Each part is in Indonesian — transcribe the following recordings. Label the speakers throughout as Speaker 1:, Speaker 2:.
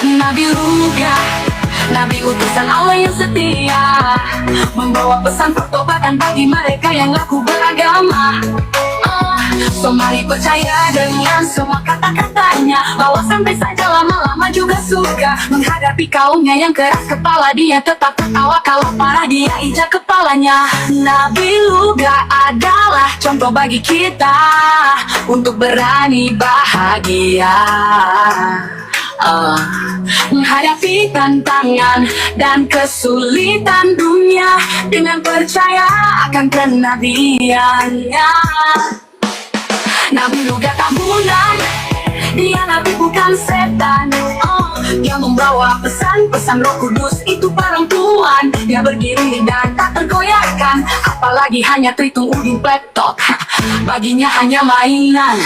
Speaker 1: Nabi Ruga, Nabi utusan Allah yang setia, membawa pesan pertobatan bagi mereka yang laku beragama. So mari percaya dengan semua kata-katanya, bahwa sampai saja lama-lama juga suka menghadapi kaumnya yang keras kepala. Dia tetap tertawa kalau parah dia injak kepalanya. Nabi Luga adalah contoh bagi kita untuk berani bahagia, menghadapi tantangan dan kesulitan dunia dengan percaya akan kenabiannya. Nabi Luga tak munafik, dia nabi bukan setan. Dia membawa pesan-pesan Roh Kudus itu barang Tuhan. Dia berdiri dan tak tergoyahkan, apalagi hanya terhitung udin laptop, baginya hanya mainan.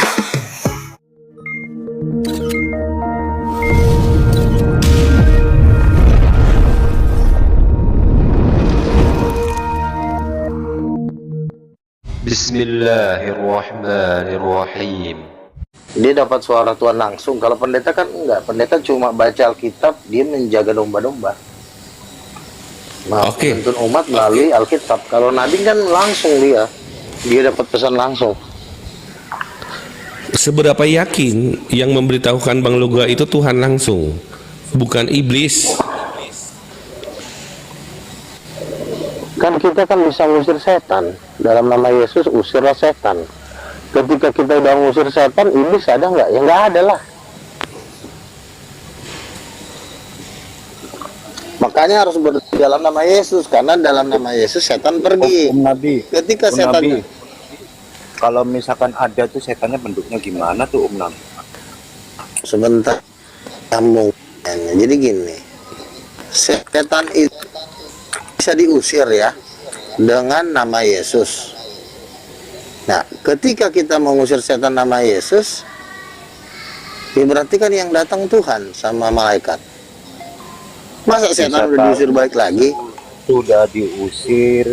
Speaker 2: Bismillahirrahmanirrahim.
Speaker 3: Dia dapat suara Tuhan langsung. Kalau pendeta kan enggak. Pendeta cuma baca Alkitab, dia menjaga domba-domba. Menuntun umat melalui Alkitab. Kalau Nabi kan langsung dia dapat pesan langsung.
Speaker 4: Seberapa yakin yang memberitahukan Bang Luga itu Tuhan langsung, bukan iblis?
Speaker 3: Kan kita kan bisa mengusir setan. Dalam nama Yesus usirlah setan. Ketika kita udah mengusir setan, iblis ada nggak? Ya nggak ada lah. Makanya harus dalam nama Yesus, karena dalam nama Yesus setan pergi.
Speaker 5: Nabi.
Speaker 3: Ketika setan,
Speaker 5: kalau misalkan ada tuh setannya bentuknya gimana tuh Nabi?
Speaker 3: Sebentar, kamu. Jadi gini, setan itu bisa diusir ya dengan nama Yesus. Nah, ketika kita mengusir setan nama Yesus, ya berarti kan yang datang Tuhan sama malaikat. Masa setan udah diusir balik lagi?
Speaker 5: Sudah diusir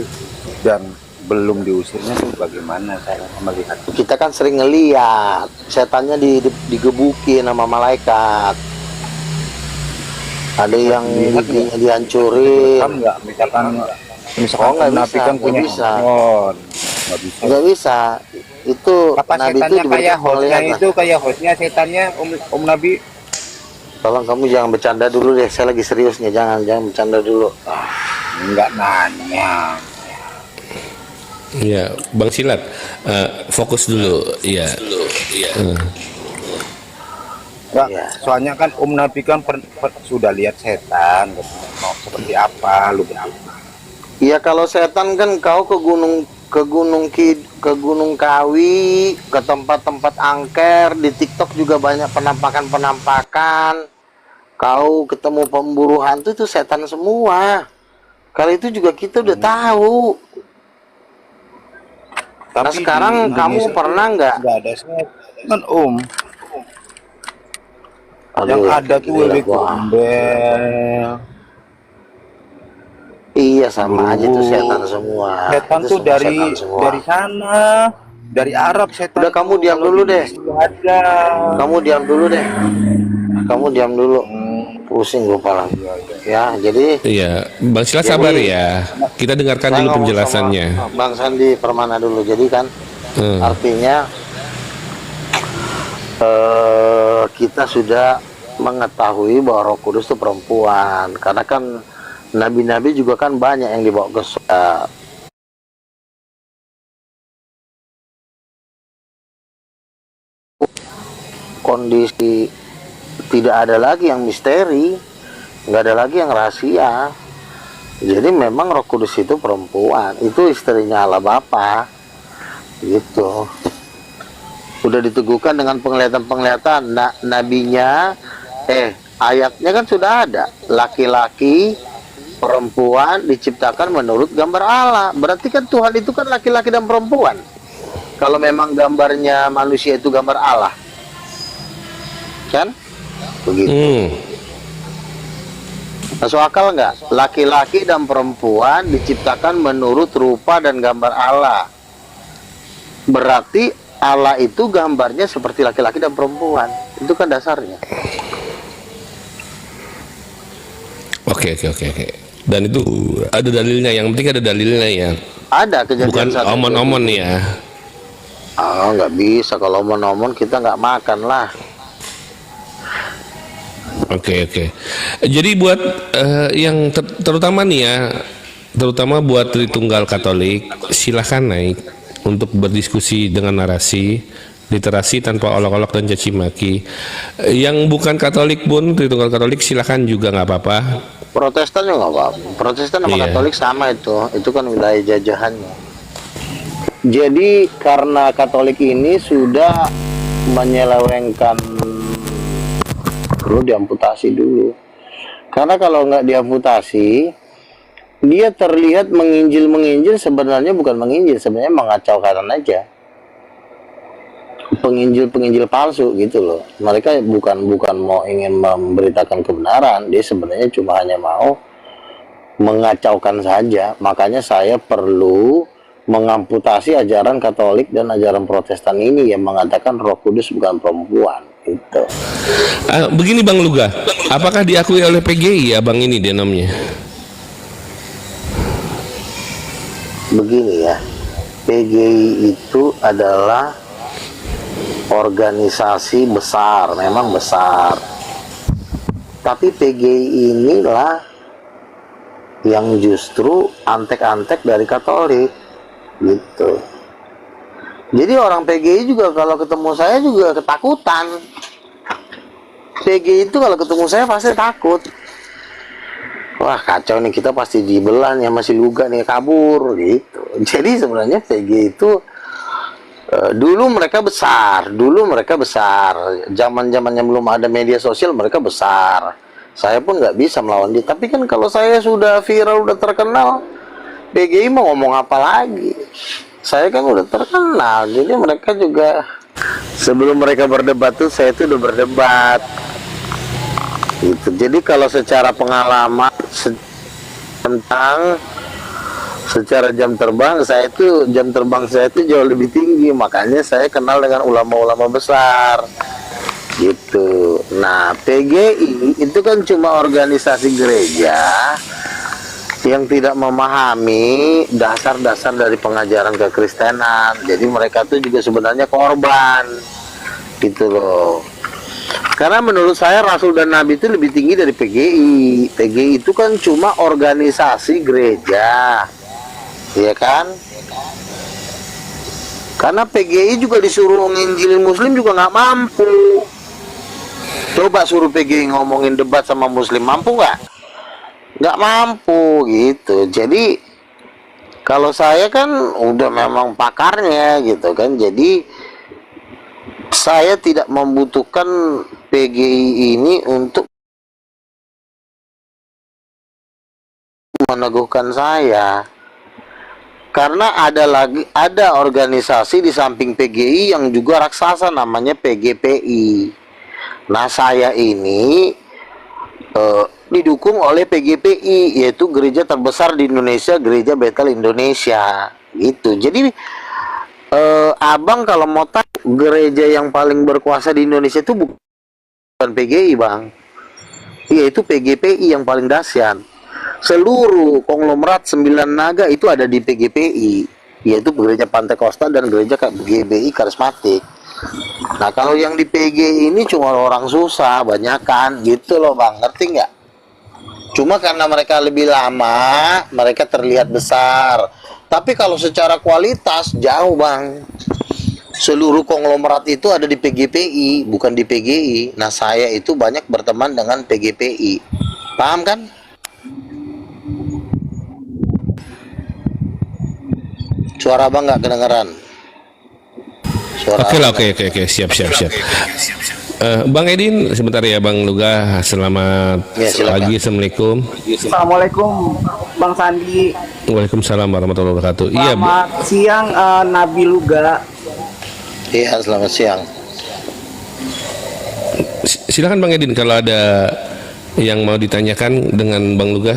Speaker 5: dan belum diusirnya tuh bagaimana cara melihat?
Speaker 3: Kita kan sering ngeliat setannya digebukin sama malaikat. Ada yang dihancurin.
Speaker 5: Enggak, misalkan
Speaker 3: nggak
Speaker 5: Nabi
Speaker 3: bisa,
Speaker 5: kan punya handphone.
Speaker 3: Nggak bisa. Itu
Speaker 5: Apa
Speaker 3: Nabi itu
Speaker 5: setannya kayak hostnya
Speaker 3: melihat,
Speaker 5: itu kayak hostnya setannya Nabi?
Speaker 3: Tolong kamu jangan bercanda dulu deh, saya lagi serius nih, jangan bercanda dulu.
Speaker 5: Enggak nanya.
Speaker 4: Ya, Bang Silat, fokus dulu. Iya.
Speaker 5: Enggak,
Speaker 3: Ya.
Speaker 5: soalnya kan Nabi kan sudah lihat setan, mau seperti apa lu bentuknya.
Speaker 3: Iya, kalau setan kan kau ke Gunung Kawi, ke tempat-tempat angker, di TikTok juga banyak penampakan. Kau ketemu pemburu hantu itu setan semua. Kali itu juga kita udah tahu.
Speaker 5: Tapi
Speaker 3: Nah sekarang kamu pernah nggak?
Speaker 5: Nggak ada setan yang
Speaker 3: Aduh,
Speaker 5: ada tuh
Speaker 3: gila,
Speaker 5: gombel.
Speaker 3: Iya sama aja tuh setan semua.
Speaker 5: Setan
Speaker 3: Itu
Speaker 5: tuh
Speaker 3: semua setan semua.
Speaker 5: dari sana, dari Arab setan.
Speaker 3: Udah kamu diam dulu deh.
Speaker 5: Ada.
Speaker 3: Kamu diam dulu deh. Kamu diam dulu. Pusing gue kepala. Ya, jadi
Speaker 4: Iya, Bang Silat sabar ya. Kita dengarkan
Speaker 3: saya
Speaker 4: dulu
Speaker 3: ngomong
Speaker 4: penjelasannya.
Speaker 3: sama Bang Sandi Permana dulu. Jadi kan artinya kita sudah mengetahui bahwa Roh Kudus itu perempuan. Karena kan nabi-nabi juga kan banyak yang dibawa ke surga. Kondisi tidak ada lagi yang misteri, nggak ada lagi yang rahasia. Jadi memang Roh Kudus itu perempuan, itu istrinya Allah Bapa, gitu. Udah diteguhkan dengan penglihatan-penglihatan. Nabinya, ayatnya kan sudah ada. Laki-laki, perempuan diciptakan menurut gambar Allah. Berarti kan Tuhan itu kan laki-laki dan perempuan. Kalau memang gambarnya manusia itu gambar Allah, kan? Begitu. Masuk akal nggak? Laki-laki dan perempuan diciptakan menurut rupa dan gambar Allah. Berarti Allah itu gambarnya seperti laki-laki dan perempuan. Itu kan dasarnya.
Speaker 4: Oke, oke, oke, oke. Dan itu ada dalilnya, yang penting ada dalilnya ya.
Speaker 3: Ada kejadian
Speaker 4: Bukan
Speaker 3: satu
Speaker 4: omon-omon ya.
Speaker 3: Ah, nggak bisa kalau omon-omon kita nggak makan lah.
Speaker 4: Oke, oke. Jadi buat yang terutama nih ya, terutama buat Tritunggal Katolik, silahkan naik untuk berdiskusi dengan narasi, literasi tanpa olok-olok dan caci maki. Yang bukan Katolik pun, Tritunggal Katolik silahkan juga nggak apa-apa.
Speaker 3: Protestan juga nggak apa-apa. Protestan sama
Speaker 4: Iya.
Speaker 3: Katolik sama itu kan wilayah jajahannya. Jadi karena Katolik ini sudah menyelewengkan, perlu diamputasi dulu. Karena kalau nggak diamputasi, dia terlihat menginjil, sebenarnya bukan menginjil, sebenarnya mengacaukan aja. Penginjil palsu gitu loh. Mereka bukan mau ingin memberitakan kebenaran, dia sebenarnya cuma hanya mau mengacaukan saja. Makanya saya perlu mengamputasi ajaran Katolik dan ajaran Protestan ini yang mengatakan Roh Kudus bukan perempuan. Itu.
Speaker 4: Begini Bang Luga, apakah diakui oleh PGI ya Bang ini dia namanya?
Speaker 3: Begini ya, PGI itu adalah organisasi besar, memang besar. Tapi PGI inilah yang justru antek-antek dari Katolik, gitu. Jadi orang PGI juga kalau ketemu saya juga ketakutan. PGI itu kalau ketemu saya pasti takut. Wah kacau nih, kita pasti dibelah nih, masih Luga nih, kabur gitu. Jadi sebenarnya PGI itu dulu mereka besar, zaman-zamannya belum ada media sosial mereka besar. Saya pun nggak bisa melawan dia. Tapi kan kalau saya sudah viral, udah terkenal, PGI mau ngomong apa lagi? Saya kan udah terkenal, jadi mereka juga sebelum mereka berdebat tuh saya tuh udah berdebat. Gitu. Jadi kalau secara pengalaman tentang secara jam terbang saya itu jauh lebih tinggi, makanya saya kenal dengan ulama-ulama besar gitu. Nah PGI itu kan cuma organisasi gereja yang tidak memahami dasar-dasar dari pengajaran kekristenan. Jadi mereka tuh juga sebenarnya korban gitu loh. Karena menurut saya Rasul dan Nabi itu lebih tinggi dari PGI. PGI itu kan cuma organisasi gereja, ya kan? Karena PGI juga disuruh nginjilin Muslim juga nggak mampu. Coba suruh PGI ngomongin debat sama Muslim, mampu nggak? Nggak mampu gitu. Jadi kalau saya kan udah memang pakarnya gitu kan. Jadi saya tidak membutuhkan PGI ini untuk meneguhkan saya. Karena ada organisasi di samping PGI yang juga raksasa, namanya PGPI. Nah saya ini didukung oleh PGPI, yaitu gereja terbesar di Indonesia, Gereja Bethel Indonesia gitu. Jadi abang kalau mau tahu, gereja yang paling berkuasa di Indonesia itu bukan PGI bang, yaitu PGPI yang paling dahsyat. Seluruh konglomerat 9 naga itu ada di PGPI, yaitu gereja Pantekosta dan gereja GBI Karismatik. Nah kalau yang di PGI ini cuma orang susah, banyakan gitu loh bang, ngerti nggak? Cuma karena mereka lebih lama, mereka terlihat besar. Tapi kalau secara kualitas jauh bang. Seluruh konglomerat itu ada di PGPI, bukan di PGI. Nah saya itu banyak berteman dengan PGPI. Paham kan? Suara abang nggak kedengeran.
Speaker 4: Oke lah, oke, siap. Bang Edin, sebentar ya Bang Luga, selamat
Speaker 3: Ya, silakan.
Speaker 4: pagi, assalamualaikum.
Speaker 2: Assalamualaikum Bang Sandi.
Speaker 4: Waalaikumsalam warahmatullahi wabarakatuh. Iya,
Speaker 2: Selamat siang Nabi Luga.
Speaker 3: Iya, selamat siang.
Speaker 4: silakan Bang Edin kalau ada yang mau ditanyakan dengan Bang Luga.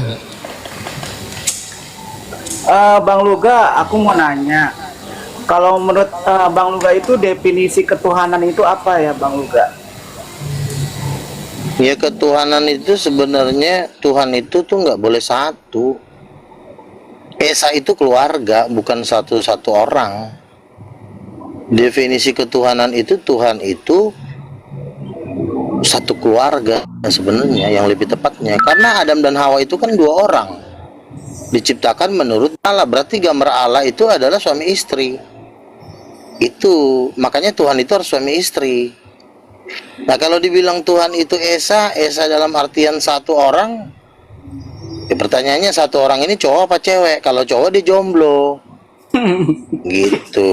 Speaker 2: Bang Luga, aku mau nanya. Kalau menurut Bang Luga itu definisi ketuhanan itu apa ya Bang Luga?
Speaker 3: Ya ketuhanan itu sebenarnya Tuhan itu tuh nggak boleh satu. Esa itu keluarga, bukan satu-satu orang. Definisi ketuhanan itu Tuhan itu satu keluarga sebenarnya yang lebih tepatnya. Karena Adam dan Hawa itu kan dua orang. Diciptakan menurut Allah, berarti gambar Allah itu adalah suami istri. Itu makanya Tuhan itu harus suami istri. Nah kalau dibilang Tuhan itu Esa dalam artian satu orang, ya pertanyaannya satu orang ini cowok apa cewek? Kalau cowok dia jomblo. Gitu.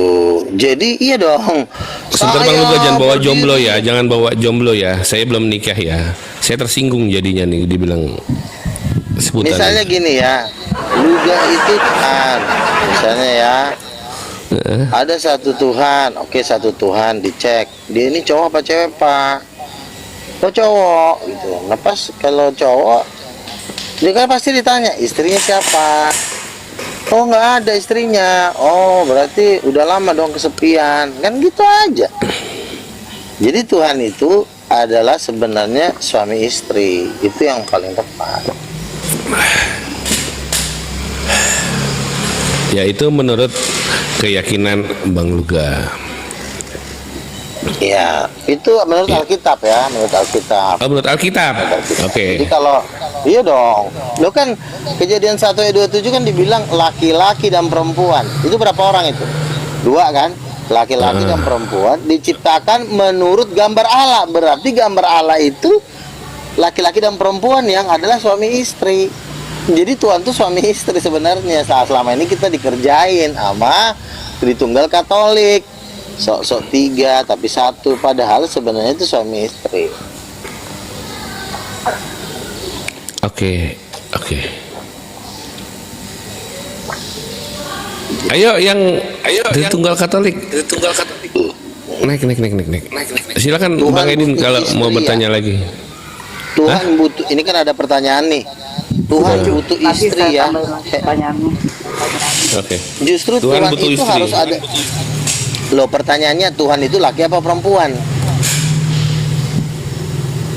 Speaker 3: Jadi iya dong.
Speaker 4: Sebentar Bang Luga, jangan bawa jomblo ya, jangan bawa jomblo ya. Saya belum nikah ya. Saya tersinggung jadinya nih dibilang sebutan.
Speaker 3: Misalnya gini ya, Luga itu Tuhan. Misalnya ya, ada satu Tuhan. Oke, satu Tuhan dicek. Dia ini cowok apa cewek, Pak? Oh cowok gitu. Nah pas kalau cowok, dia kan pasti ditanya istrinya siapa. Oh nggak ada istrinya. Oh berarti udah lama dong kesepian. Kan gitu aja. Jadi Tuhan itu adalah sebenarnya suami istri. Itu yang paling tepat.
Speaker 4: Ya itu menurut keyakinan Bang Luga.
Speaker 3: Ya itu menurut Alkitab ya. Menurut Alkitab.
Speaker 4: Oh, menurut Alkitab. Oke.
Speaker 3: Jadi kalau iya dong. Lo kan Kejadian 1 ayat 27 kan dibilang laki-laki dan perempuan. Itu berapa orang itu? Dua kan? Laki-laki dan perempuan diciptakan menurut gambar Allah. Berarti gambar Allah itu laki-laki dan perempuan yang adalah suami istri. Jadi Tuhan tuh suami istri sebenarnya. Saat selama ini kita dikerjain sama Tritunggal Katolik. Sok-sok tiga tapi satu, padahal sebenarnya itu suami istri.
Speaker 4: Oke. Ayo Tritunggal Katolik. Naik. Silakan
Speaker 3: Tuhan
Speaker 4: Bang Edin
Speaker 3: butuh
Speaker 4: kalau
Speaker 3: istri
Speaker 4: mau
Speaker 3: ya.
Speaker 4: bertanya lagi.
Speaker 3: Tuhan butuh, ini kan ada pertanyaan nih. Tuhan butuh istri ya.
Speaker 4: Oke.
Speaker 3: Justru
Speaker 4: Tuhan
Speaker 3: Tuhan
Speaker 4: butuh
Speaker 3: itu
Speaker 4: istri.
Speaker 3: harus ada. Loh pertanyaannya Tuhan itu laki apa perempuan?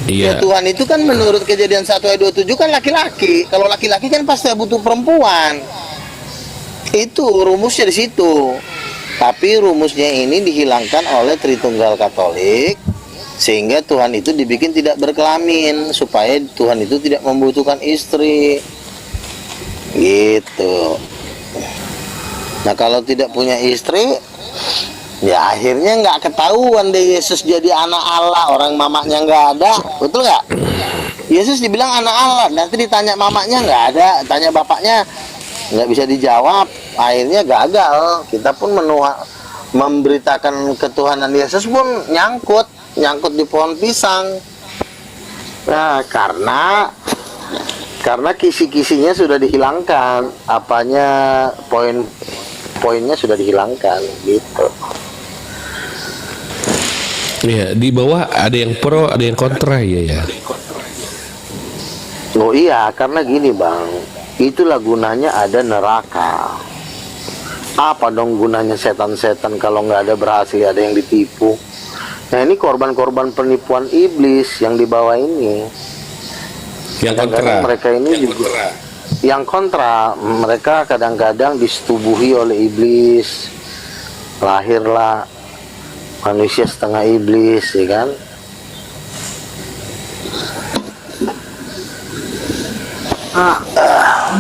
Speaker 3: Ya
Speaker 4: Iya.
Speaker 3: Tuhan itu kan menurut Kejadian 1 ayat 27 kan laki-laki. Kalau laki-laki kan pasti butuh perempuan. Itu rumusnya di situ. Tapi rumusnya ini dihilangkan oleh Tritunggal Katolik sehingga Tuhan itu dibikin tidak berkelamin supaya Tuhan itu tidak membutuhkan istri. Gitu. Nah, kalau tidak punya istri, ya akhirnya nggak ketahuan deh Yesus jadi anak Allah, orang mamanya nggak ada, betul nggak? Yesus dibilang anak Allah, nanti ditanya mamanya nggak ada, tanya bapaknya nggak bisa dijawab, akhirnya gagal. Kita pun memberitakan ketuhanan Yesus pun nyangkut di pohon pisang. Nah, karena kisi-kisinya sudah dihilangkan, poinnya sudah dihilangkan gitu.
Speaker 4: Iya, di bawah ada yang pro, ada yang kontra ya.
Speaker 3: Oh iya, karena gini Bang, itulah gunanya ada neraka. Apa dong gunanya setan-setan kalau nggak ada berhasil, ada yang ditipu? Nah ini korban-korban penipuan iblis yang di bawah ini.
Speaker 4: Yang
Speaker 3: Kadang-kadang
Speaker 4: kontra.
Speaker 3: mereka ini juga yang kontra, mereka kadang-kadang disetubuhi oleh iblis, lahirlah manusia setengah iblis, ya kan?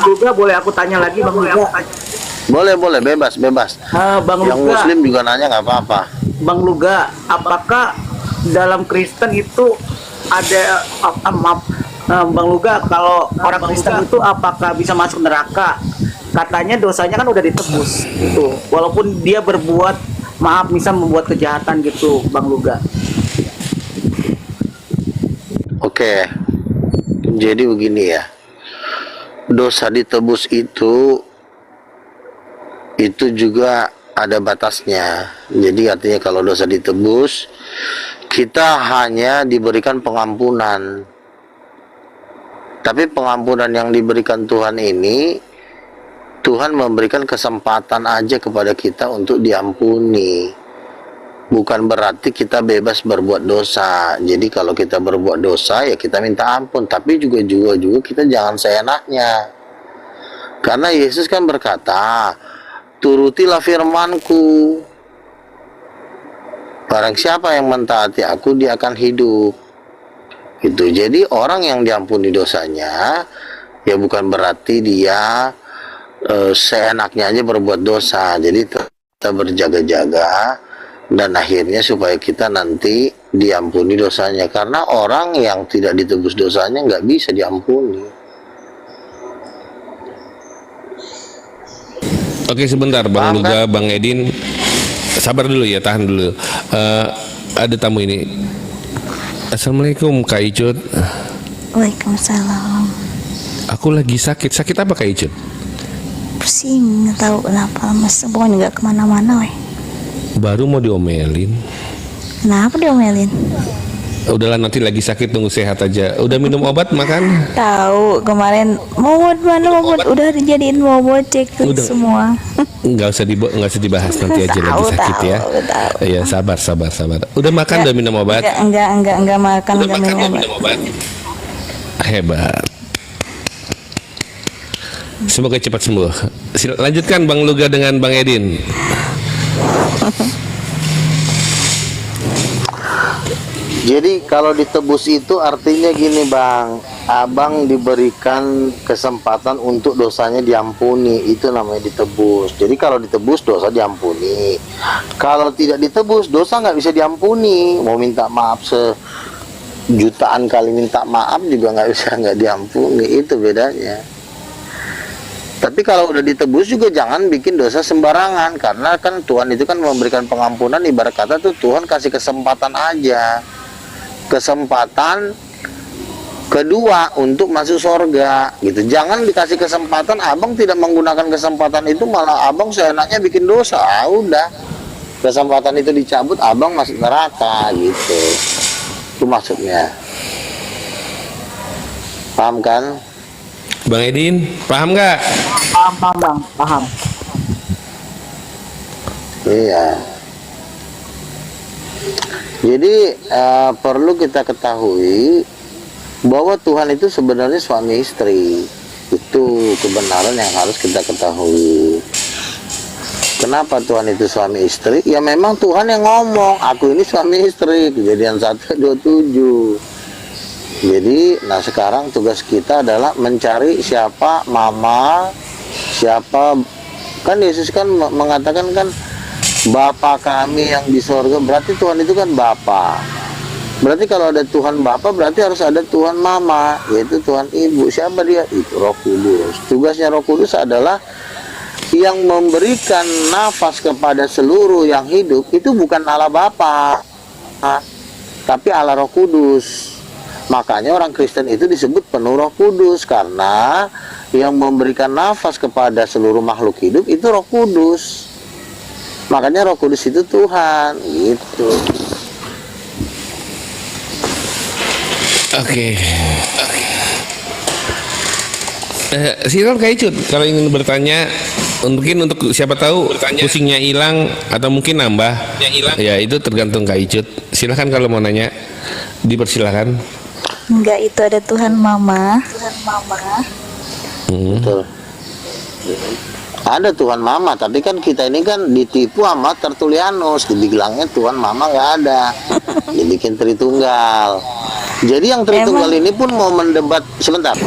Speaker 2: Juga boleh aku tanya lagi Bang Luga?
Speaker 3: Boleh, bebas.
Speaker 2: Bang
Speaker 3: Yang
Speaker 2: Luga,
Speaker 3: muslim juga nanya nggak apa-apa.
Speaker 2: Bang Luga, apakah dalam Kristen itu ada Bang Luga, kalau orang Kristen itu apakah bisa masuk neraka? Katanya dosanya kan udah ditebus gitu. Walaupun dia berbuat misal membuat kejahatan gitu, Bang Luga.
Speaker 3: Oke. Jadi begini ya. Dosa ditebus itu juga ada batasnya. Jadi artinya kalau dosa ditebus, kita hanya diberikan pengampunan. Tapi pengampunan yang diberikan Tuhan ini, Tuhan memberikan kesempatan aja kepada kita untuk diampuni. bukan berarti kita bebas berbuat dosa. Jadi kalau kita berbuat dosa ya kita minta ampun, tapi juga kita jangan seenaknya. Karena Yesus kan berkata, turutilah firman-Ku. Barang siapa yang mentaati Aku, dia akan hidup. Gitu. Jadi orang yang diampuni dosanya ya bukan berarti dia seenaknya aja berbuat dosa. Jadi kita berjaga-jaga dan akhirnya supaya kita nanti diampuni dosanya. Karena orang yang tidak ditebus dosanya nggak bisa diampuni.
Speaker 6: Waalaikumsalam.
Speaker 4: Aku lagi sakit. Sakit apa Kak Icut?
Speaker 6: Pusing, nggak tahu kenapa mas. Pokoknya nggak kemana-mana, weh.
Speaker 4: Baru mau diomelin.
Speaker 6: Kenapa diomelin?
Speaker 4: Udahlah, nanti lagi sakit, tunggu sehat aja. Udah minum obat, makan?
Speaker 6: Tahu kemarin bobot mana bobot udah dijadiin bobot, cek tuh
Speaker 4: Udah.
Speaker 6: semua.
Speaker 4: Nggak usah dibahas, nanti aja lagi sakit ya. Iya, sabar. Udah makan, udah minum obat?
Speaker 6: Enggak makan,
Speaker 4: Udah
Speaker 6: enggak
Speaker 4: makan, udah
Speaker 6: minum
Speaker 4: minum obat? Hebat. Semoga cepat sembuh. Lanjutkan Bang Luga dengan Bang Edin.
Speaker 3: Jadi kalau ditebus itu artinya gini Bang, abang diberikan kesempatan untuk dosanya diampuni, itu namanya ditebus. Jadi kalau ditebus dosa diampuni, kalau tidak ditebus dosa nggak bisa diampuni. Mau minta maaf sejutaan kali minta maaf juga nggak diampuni, itu bedanya. Tapi kalau udah ditebus juga jangan bikin dosa sembarangan, karena kan Tuhan itu kan memberikan pengampunan, ibarat kata tuh Tuhan kasih kesempatan aja, kesempatan kedua untuk masuk surga gitu. Jangan dikasih kesempatan, abang tidak menggunakan kesempatan itu, malah abang seenaknya bikin dosa. Udah, kesempatan itu dicabut, abang masuk neraka gitu. Itu maksudnya. Paham kan?
Speaker 4: Bang Edin, paham nggak?
Speaker 2: Paham Bang, paham.
Speaker 3: Iya. Jadi perlu kita ketahui bahwa Tuhan itu sebenarnya suami istri. Itu kebenaran yang harus kita ketahui. Kenapa Tuhan itu suami istri? Ya memang Tuhan yang ngomong, aku ini suami istri. Kejadian 1:27. Jadi, nah sekarang tugas kita adalah mencari siapa mama, siapa, kan Yesus kan mengatakan kan Bapa kami yang di sorga, berarti Tuhan itu kan Bapa. Berarti kalau ada Tuhan Bapa berarti harus ada Tuhan Mama, yaitu Tuhan Ibu. Siapa dia? Itu Roh Kudus. Tugasnya Roh Kudus adalah yang memberikan nafas kepada seluruh yang hidup. Itu bukan Allah Bapa, tapi Allah Roh Kudus. Makanya orang Kristen itu disebut penuh Roh Kudus, karena yang memberikan nafas kepada seluruh makhluk hidup itu Roh Kudus. Makanya Roh Kudus itu Tuhan, gitu.
Speaker 4: Oke. Silakan Kak Icut, kalau ingin bertanya, mungkin untuk siapa tahu pusingnya hilang atau mungkin nambah. Ya itu tergantung Kak Icut. Silakan kalau mau nanya, dipersilakan.
Speaker 6: Enggak, itu ada Tuhan Mama.
Speaker 3: Betul. Ada Tuhan Mama, tapi kan kita ini kan ditipu sama Tertulianus, dibilangnya Tuhan Mama nggak ada, dibikin Tritunggal. Jadi yang Tritunggal ini pun mau mendebat, sebentar,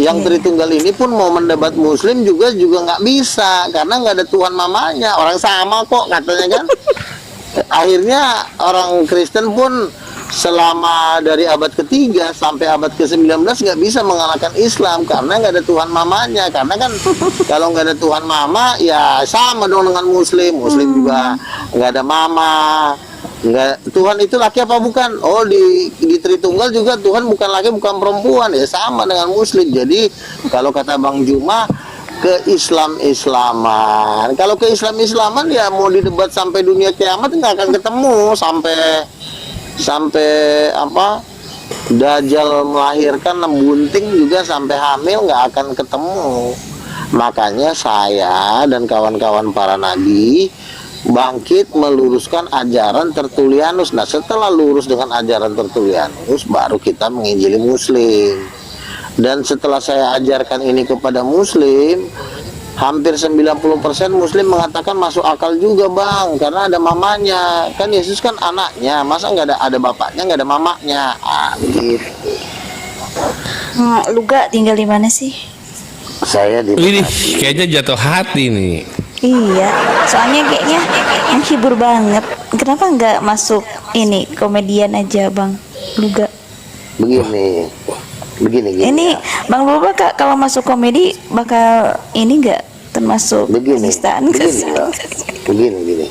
Speaker 3: yang Tritunggal ini pun mau mendebat Muslim juga nggak bisa, karena nggak ada Tuhan Mamanya, orang sama kok katanya kan. Akhirnya orang Kristen pun selama dari abad ke-3 sampai abad ke-19 nggak bisa mengalahkan Islam, karena nggak ada Tuhan Mamanya. Karena kan kalau nggak ada Tuhan Mama ya sama dong dengan Muslim juga nggak ada Mama. Nggak, Tuhan itu laki apa bukan? Oh, di Tritunggal juga Tuhan bukan laki bukan perempuan, ya sama dengan Muslim. Jadi kalau kata Bang Juma, ke Islaman. Kalau ke Islaman ya mau didebat sampai dunia kiamat nggak akan ketemu, sampai apa, Dajjal melahirkan 6 bunting juga sampai hamil nggak akan ketemu. Makanya saya dan kawan-kawan para nabi bangkit meluruskan ajaran Tertullianus. Nah, setelah lurus dengan ajaran Tertullianus, baru kita menginjili Muslim. Dan setelah saya ajarkan ini kepada Muslim, hampir 90% Muslim mengatakan masuk akal juga, Bang, karena ada mamanya. Kan Yesus kan anaknya, masa nggak ada bapaknya, nggak ada mamanya? Gitu.
Speaker 6: Luga tinggal di mana sih?
Speaker 3: Saya di
Speaker 4: Ini kayaknya jatuh hati nih.
Speaker 6: Iya, soalnya kayaknya menghibur banget. Kenapa nggak masuk ini komedian aja, Bang Luga?
Speaker 3: begini.
Speaker 6: Ini Bang Luga kalau masuk komedi bakal ini nggak termasuk
Speaker 3: Begini,
Speaker 6: penistaan?
Speaker 3: begini.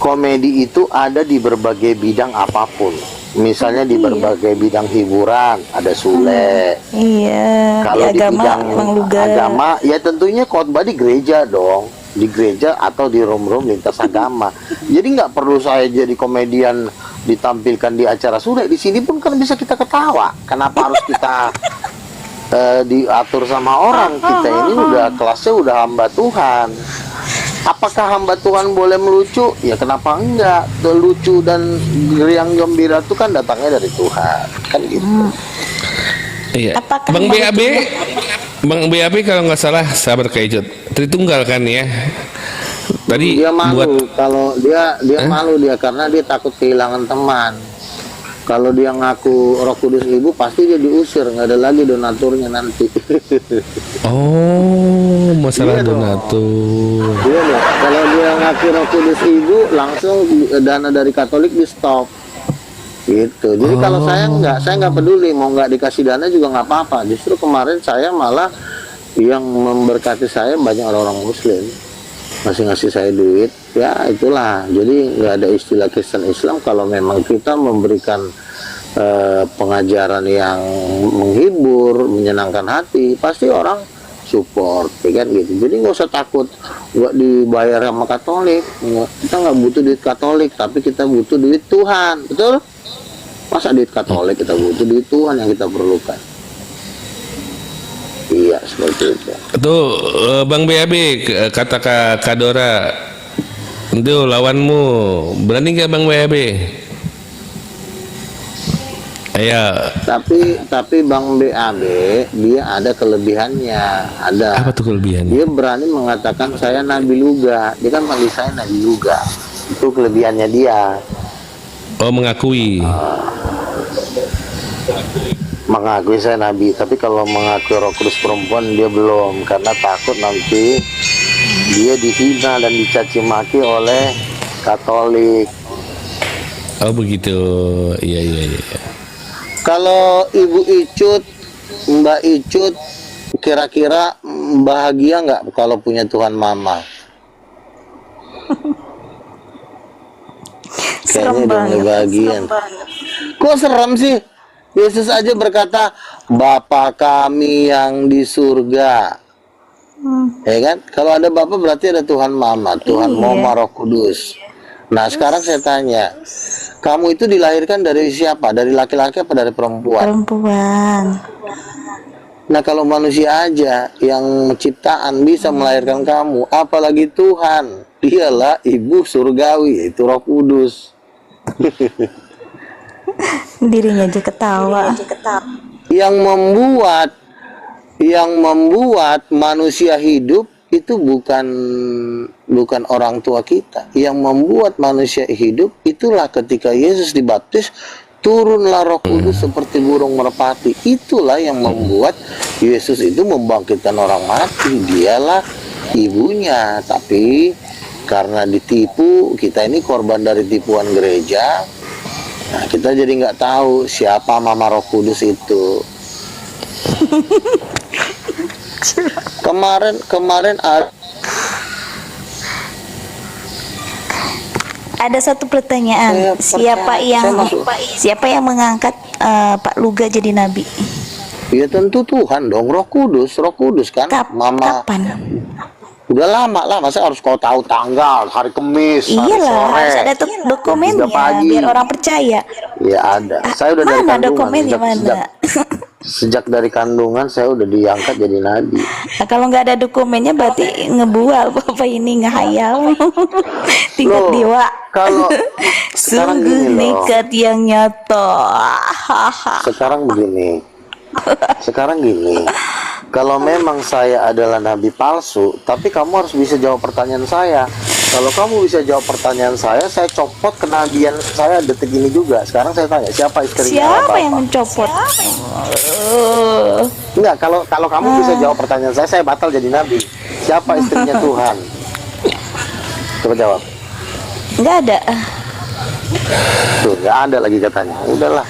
Speaker 3: Komedi itu ada di berbagai bidang apapun. Misalnya di berbagai bidang hiburan, ada Sule.
Speaker 6: Iya,
Speaker 3: Kalau
Speaker 6: di
Speaker 3: di
Speaker 6: agama
Speaker 3: bidang
Speaker 6: Bang Luga.
Speaker 3: agama, ya tentunya khotbah di gereja dong, di gereja atau di room lintas agama. Jadi nggak perlu saya jadi komedian ditampilkan di acara Sule. Di sini pun kan bisa kita ketawa. Kenapa harus kita diatur sama orang? Kita ini udah kelasnya udah hamba Tuhan. Apakah hamba Tuhan boleh melucu? Ya kenapa enggak? Lucu dan riang gembira itu kan datangnya dari Tuhan, kan gitu.
Speaker 4: Iya.
Speaker 6: Apakah
Speaker 4: Bang
Speaker 6: mau
Speaker 4: BAB kalau nggak salah sahabat Kaicut Tritunggal kan ya. Tadi
Speaker 3: Dia malu
Speaker 4: buat
Speaker 3: kalau dia malu dia karena dia takut kehilangan teman. Kalau dia ngaku Roh Kudus Ibu, pasti dia diusir, nggak ada lagi donaturnya nanti.
Speaker 4: oh masalah
Speaker 3: Iya dong.
Speaker 4: donatur.
Speaker 3: Iya loh. Kalau dia ngaku Roh Kudus Ibu, langsung dana dari Katolik di stop. Gitu. Jadi kalau saya nggak peduli, mau nggak dikasih dana juga nggak apa-apa. Justru kemarin saya malah yang memberkati saya banyak orang-orang Muslim, ngasih saya duit. Ya itulah. Jadi nggak ada istilah Kristen Islam. Kalau memang kita memberikan pengajaran yang menghibur, menyenangkan hati, pasti orang support, ya kan gitu. Jadi nggak usah takut nggak dibayar sama Katolik. Kita nggak butuh duit Katolik, tapi kita butuh duit Tuhan, betul? Masa duit Katolik, kita butuh duit Tuhan yang kita perlukan. Iya, seperti itu.
Speaker 4: Tuh Bang BAB kata Kak Dora, itu lawanmu, berani nggak Bang BAB? Ayo.
Speaker 3: Tapi Bang BAB dia ada kelebihannya, ada.
Speaker 4: Apa tuh kelebihannya?
Speaker 3: Dia berani mengatakan saya Nabi Luga. Dia kan panggil saya Nabi Luga. Itu kelebihannya dia.
Speaker 4: Oh mengakui.
Speaker 3: Mengakui saya Nabi, tapi kalau mengakui Roh Kudus perempuan dia belum, karena takut nanti dia dihina dan dicaci maki oleh Katolik.
Speaker 4: Oh begitu. Iya.
Speaker 3: Kalau Ibu Icut, Mbak Icut, kira-kira bahagia nggak kalau punya Tuhan Mama? Kayaknya udah mulai bahagia. Kok serem sih? Yesus aja berkata, Bapa kami yang di surga. Ya kan? Kalau ada Bapa berarti ada Tuhan Mama, Tuhan Mama Roh Kudus. Nah sekarang saya tanya, kamu itu dilahirkan dari siapa? Dari laki-laki apa dari perempuan?
Speaker 6: Perempuan.
Speaker 3: Nah kalau manusia aja yang ciptaan bisa melahirkan kamu, apalagi Tuhan. Dialah Ibu surgawi, yaitu Roh Kudus.
Speaker 6: Dirinya aja ketawa.
Speaker 3: Yang membuat manusia hidup itu bukan orang tua kita. Yang membuat manusia hidup itulah ketika Yesus dibaptis, turunlah Roh Kudus seperti burung merpati. Itulah yang membuat Yesus itu membangkitkan orang mati. Dialah ibunya. Tapi karena ditipu, kita ini korban dari tipuan gereja. Nah, kita jadi nggak tahu siapa Mama Roh Kudus itu. Kemarin
Speaker 6: Ada satu pertanyaan, siapa yang mengangkat Pak Luga jadi nabi?
Speaker 3: ya tentu Tuhan dong, Roh Kudus kan. Mama
Speaker 6: Kapan?
Speaker 3: udah lama lah, masa harus kau tahu tanggal, hari Kamis, hari
Speaker 6: Iyalah,
Speaker 3: sore,
Speaker 6: harus ada dokumennya
Speaker 3: 3 pagi.
Speaker 6: biar orang percaya.
Speaker 3: Ya ada. Saya udah dari
Speaker 6: Mana
Speaker 3: kandungan
Speaker 6: dokumennya
Speaker 3: sejak
Speaker 6: mana?
Speaker 3: Sejak dari kandungan saya udah diangkat jadi nabi.
Speaker 6: Nah, kalau nggak ada dokumennya berarti ngebual Bapak ini ngehayal. Tingkat
Speaker 3: Loh,
Speaker 6: dewa.
Speaker 3: kalau sekarang
Speaker 6: Sungguh
Speaker 3: gini loh.
Speaker 6: nekat yang nyata. Haha.
Speaker 3: Sekarang gini, kalau memang saya adalah nabi palsu, tapi kamu harus bisa jawab pertanyaan saya. Kalau kamu bisa jawab pertanyaan saya copot kenabian saya detik ini juga. Sekarang saya tanya, siapa istrinya
Speaker 6: Siapa
Speaker 3: Bapak?
Speaker 6: yang mencopot?
Speaker 3: Enggak, kalau kamu bisa jawab pertanyaan saya batal jadi nabi. Siapa istrinya Tuhan? Coba jawab.
Speaker 6: Nggak ada.
Speaker 3: Tuh, nggak ada lagi katanya. Udahlah,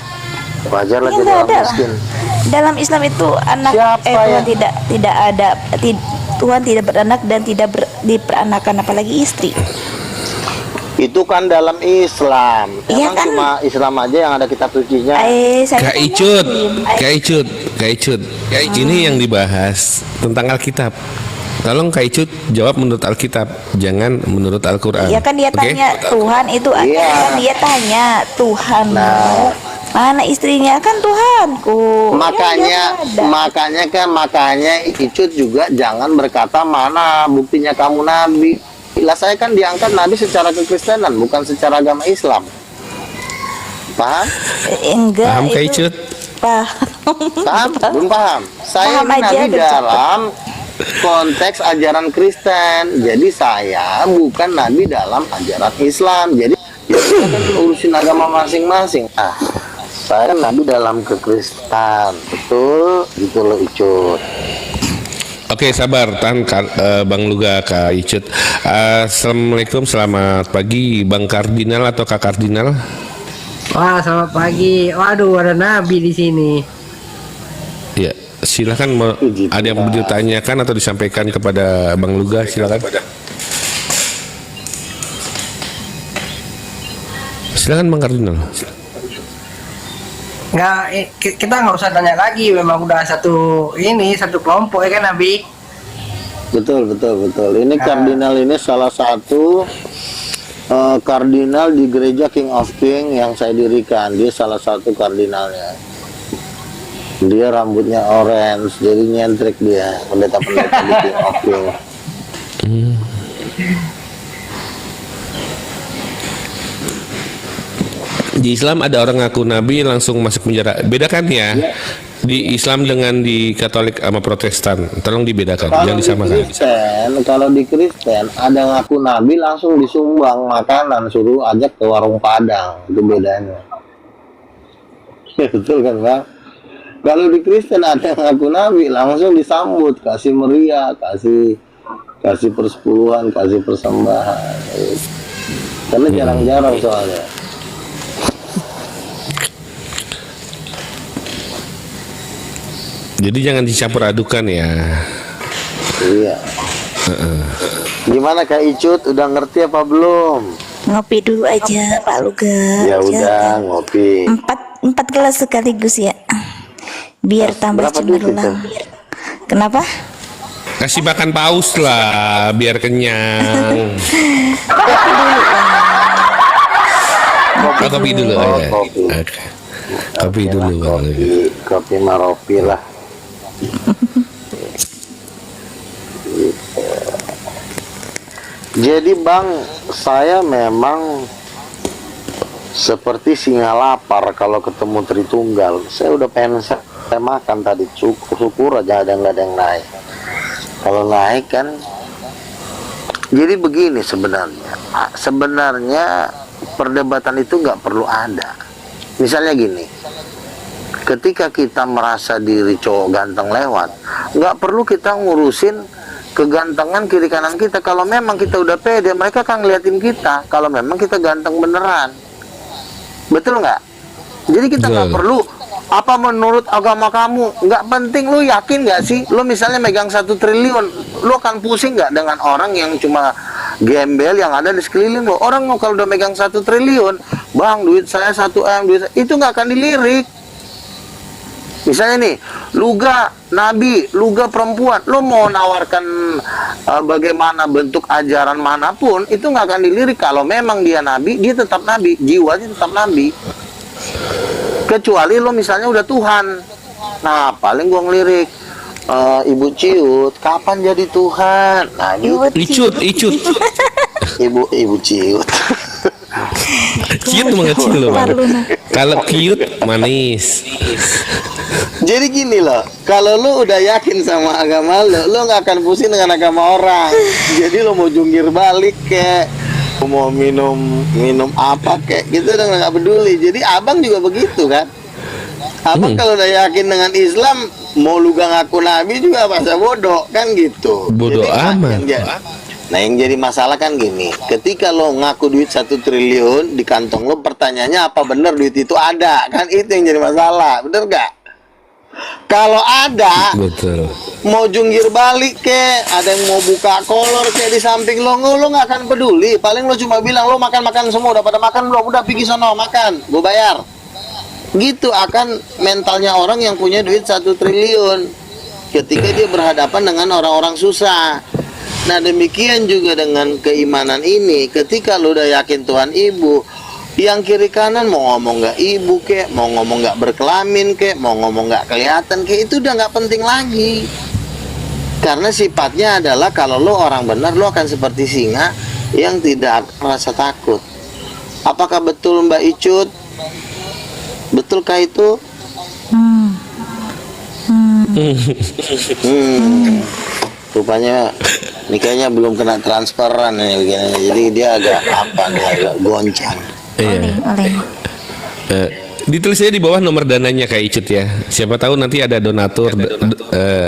Speaker 3: wajar lah
Speaker 6: Ya,
Speaker 3: jadi
Speaker 6: nggak
Speaker 3: orang
Speaker 6: ada lah.
Speaker 3: miskin.
Speaker 6: Dalam Islam itu anak
Speaker 3: Siapa
Speaker 6: Tuhan
Speaker 3: yang-
Speaker 6: tidak ada Tuhan tidak beranak dan tidak diperanakan apalagi istri.
Speaker 3: Itu kan dalam Islam.
Speaker 6: Iya
Speaker 3: Emang
Speaker 6: kan?
Speaker 3: cuma Islam aja yang ada kitab sucinya.
Speaker 6: Saya
Speaker 4: Kak Icut, Kak Icut. Ini yang dibahas tentang Alkitab. Tolong Kak Icut jawab menurut Alkitab, jangan menurut Al-Quran.
Speaker 6: Ya kan dia
Speaker 4: Oke?
Speaker 6: tanya Tuhan itu ada
Speaker 3: Iya.
Speaker 6: kan dia tanya Tuhan
Speaker 3: Nah.
Speaker 6: mana istrinya kan Tuhanku. Ya,
Speaker 3: Makanya Icut juga jangan berkata mana buktinya kamu nabi. Lah saya kan diangkat nabi secara kekristenan, bukan secara agama Islam. Paham?
Speaker 6: Enggak
Speaker 4: Paham Kak
Speaker 6: itu.
Speaker 4: Icut?
Speaker 3: Paham? Belum paham. Saya
Speaker 6: Paham
Speaker 3: ini
Speaker 6: aja,
Speaker 3: nabi
Speaker 6: udah
Speaker 3: dalam konteks ajaran Kristen. Jadi saya bukan nabi dalam ajaran Islam. Jadi ya kita kan urusin agama masing-masing. Saya kan nabi dalam kekristenan. Betul, gitu loh Icut.
Speaker 4: Oke, sabar, tahan Bang Luga, Kak Icut. Assalamualaikum, selamat pagi, Bang Kardinal atau Kak Kardinal.
Speaker 7: Wah, selamat pagi. Waduh, ada nabi di sini.
Speaker 4: Ya, silakan. Ada yang mau ditanyakan atau disampaikan kepada Bang Luga, silakan. Silakan Bang Kardinal.
Speaker 7: Kita nggak usah tanya lagi. Memang udah satu kelompok ya kan nabi.
Speaker 3: Betul. Ini kardinal ini salah satu kardinal di gereja King of King yang saya dirikan. Dia salah satu kardinalnya. Dia rambutnya orange, jadi nyentrik dia. Pendeta-pendeta di King of King.
Speaker 4: Di Islam ada orang ngaku nabi langsung masuk penjara. Bedakan ya. Di Islam dengan di Katolik sama Protestan. Tolong dibedakan, jangan disamakan.
Speaker 3: Kalau di Kristen ada ngaku nabi langsung disumbang makanan, suruh ajak ke warung Padang. Itu bedanya. Betul kan Bang? Kalau di Kristen ada ngaku nabi langsung disambut, kasih meriah, kasih persepuluhan, kasih persembahan. Karena jarang-jarang soalnya.
Speaker 4: Jadi jangan dicampur adukan ya.
Speaker 3: Iya. Gimana Kak Icut, udah ngerti apa belum?
Speaker 6: Ngopi dulu aja Pak Luga.
Speaker 3: Ya udah ngopi.
Speaker 6: Empat gelas sekaligus ya. Biar tambah
Speaker 3: berapa duit
Speaker 6: cemerlang. Kenapa?
Speaker 4: Kasih makan paus lah, biar kenyang. Kopi dulu.
Speaker 3: Oh,
Speaker 4: ya.
Speaker 3: kopi.
Speaker 4: Oke. Kopi dulu. Bang.
Speaker 3: Kopi Maropi lah. Jadi Bang, saya memang seperti singa lapar kalau ketemu Tritunggal. Saya udah pengen saya makan tadi, syukur aja nggak ada yang naik. Kalau naik kan, jadi begini sebenarnya perdebatan itu nggak perlu ada. Misalnya gini, ketika kita merasa diri cowok ganteng lewat, nggak perlu kita ngurusin kegantengan kiri kanan kita. Kalau memang kita udah pede, mereka akan ngeliatin kita kalau memang kita ganteng beneran. Betul nggak? Jadi kita nggak
Speaker 4: Betul.
Speaker 3: perlu apa menurut agama kamu, nggak penting. Lu yakin nggak sih? Lu misalnya megang 1 triliun, lu akan pusing nggak dengan orang yang cuma gembel yang ada di sekeliling lo? Orang kalau udah megang 1 triliun, Bang, duit saya 1 M, itu nggak akan dilirik. Misalnya nih, Luga nabi, Luga perempuan, lo mau nawarkan bagaimana bentuk ajaran manapun, itu nggak akan dilirik. Kalau memang dia nabi, dia tetap nabi, jiwanya tetap nabi. Kecuali lo misalnya udah Tuhan, Nah paling gua ngelirik, Ibu Ciut kapan jadi Tuhan? Nah gitu.
Speaker 4: Icut.
Speaker 3: Ibu Ciut.
Speaker 4: Ciut mengecil loh, Bang. Kalau cute manis.
Speaker 3: Jadi gini loh, kalau lu udah yakin sama agama lu nggak akan pusing dengan agama orang. Jadi lu mau jungkir balik kek, mau minum apa kek, gitu udah nggak peduli. Jadi abang juga begitu kan. Abang kalau udah yakin dengan Islam, mau lu gak ngaku nabi juga masa bodoh kan gitu.
Speaker 4: Bodoh
Speaker 3: Jadi,
Speaker 4: amat.
Speaker 3: Nah yang jadi masalah kan gini, ketika lo ngaku duit 1 triliun di kantong lo, pertanyaannya apa bener duit itu ada? Kan itu yang jadi masalah, bener gak? Kalau ada,
Speaker 4: Betul.
Speaker 3: mau jungkir balik ke, ada yang mau buka kolor kayak di samping lo nggak akan peduli. Paling lo cuma bilang lo makan semua, udah pada makan belum? Udah pergi sono makan, gue bayar. Gitu akan mentalnya orang yang punya duit 1 triliun ketika dia berhadapan dengan orang-orang susah. Nah demikian juga dengan keimanan ini, ketika lu udah yakin Tuhan Ibu, yang kiri kanan mau ngomong nggak ibu kek, mau ngomong nggak berkelamin kek, mau ngomong nggak kelihatan kek, itu udah nggak penting lagi. Karena sifatnya adalah kalau lo orang benar, lo akan seperti singa yang tidak merasa takut. Apakah betul Mbak Icut? Betulkah itu? Rupanya nikahnya belum kena transferan ya begini. Jadi dia agak agak goncang.
Speaker 4: Iya.
Speaker 6: Oleh.
Speaker 4: Ditulis aja di bawah nomor dananya Kak Icut ya. Siapa tahu nanti ada donatur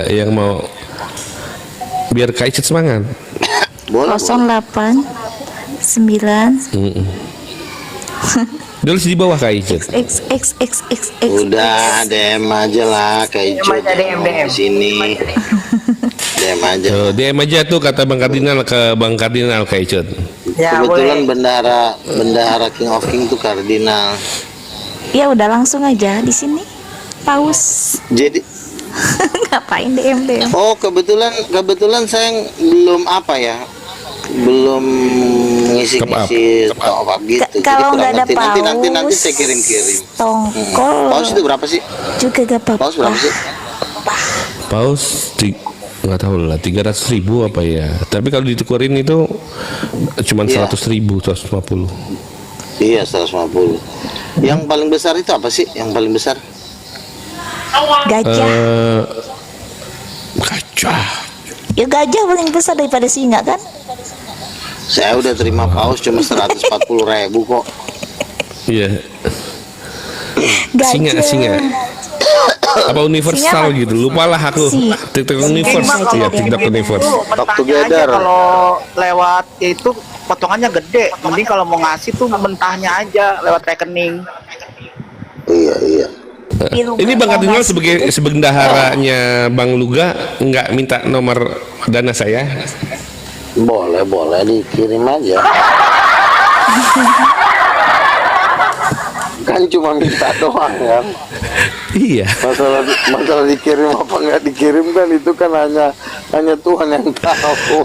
Speaker 4: yang mau biar Kak Icut semangat.
Speaker 3: Boleh.
Speaker 6: 08 9
Speaker 4: Tulis di bawah Kak Icut.
Speaker 6: XXXXX.
Speaker 3: Udah DM aja lah kayak Icut.
Speaker 7: DM.
Speaker 3: Sini. DM aja.
Speaker 4: Tuh, DM aja tuh kata Bang Kardinal ke Bang Kardinal Kak Icut.
Speaker 7: Ya
Speaker 3: Kebetulan
Speaker 7: boleh.
Speaker 3: bendahara King of King tuh kardinal.
Speaker 6: Ya udah langsung aja di sini. Paus.
Speaker 3: Jadi
Speaker 6: Ngapain DM?
Speaker 3: oh kebetulan saya belum apa ya, belum ngisi-ngisi top up gitu. Jadi
Speaker 6: Kalau
Speaker 3: kurang
Speaker 6: nggak ada
Speaker 3: ngerti.
Speaker 6: paus,
Speaker 3: nanti saya kirim.
Speaker 6: Tongkol.
Speaker 3: Paus itu berapa sih?
Speaker 6: Juga gak apa-apa.
Speaker 3: Paus berapa sih?
Speaker 4: Paus nggak tahu lah 300.000 apa ya. Tapi kalau ditukerin itu cuman
Speaker 3: Iya.
Speaker 4: 100.000, 150.
Speaker 3: Iya 150. Yang paling besar itu apa sih? Yang paling besar?
Speaker 6: Gajah.
Speaker 4: Gajah.
Speaker 6: Ya gajah paling besar daripada singa kan?
Speaker 3: Saya udah terima paus cuma 140.000 kok.
Speaker 4: Iya.
Speaker 6: Gajah.
Speaker 4: Singa. Apa universal
Speaker 6: Singa
Speaker 4: gitu? Lupalah aku. TikTok universe. Iya, TikTok universe.
Speaker 3: Talk
Speaker 2: Mentahnya
Speaker 3: together.
Speaker 2: aja kalau lewat itu potongannya gede. Mending kalau mau ngasih tuh mentahnya aja lewat rekening.
Speaker 3: Iya.
Speaker 4: Ini Bang Kardinal sebagai bendaharanya Bang Luga nggak minta nomor dana saya?
Speaker 3: Boleh dikirim aja. Kan cuma minta doang kan.
Speaker 4: Iya.
Speaker 3: Masalah dikirim apa nggak dikirim kan itu kan hanya Tuhan yang tahu.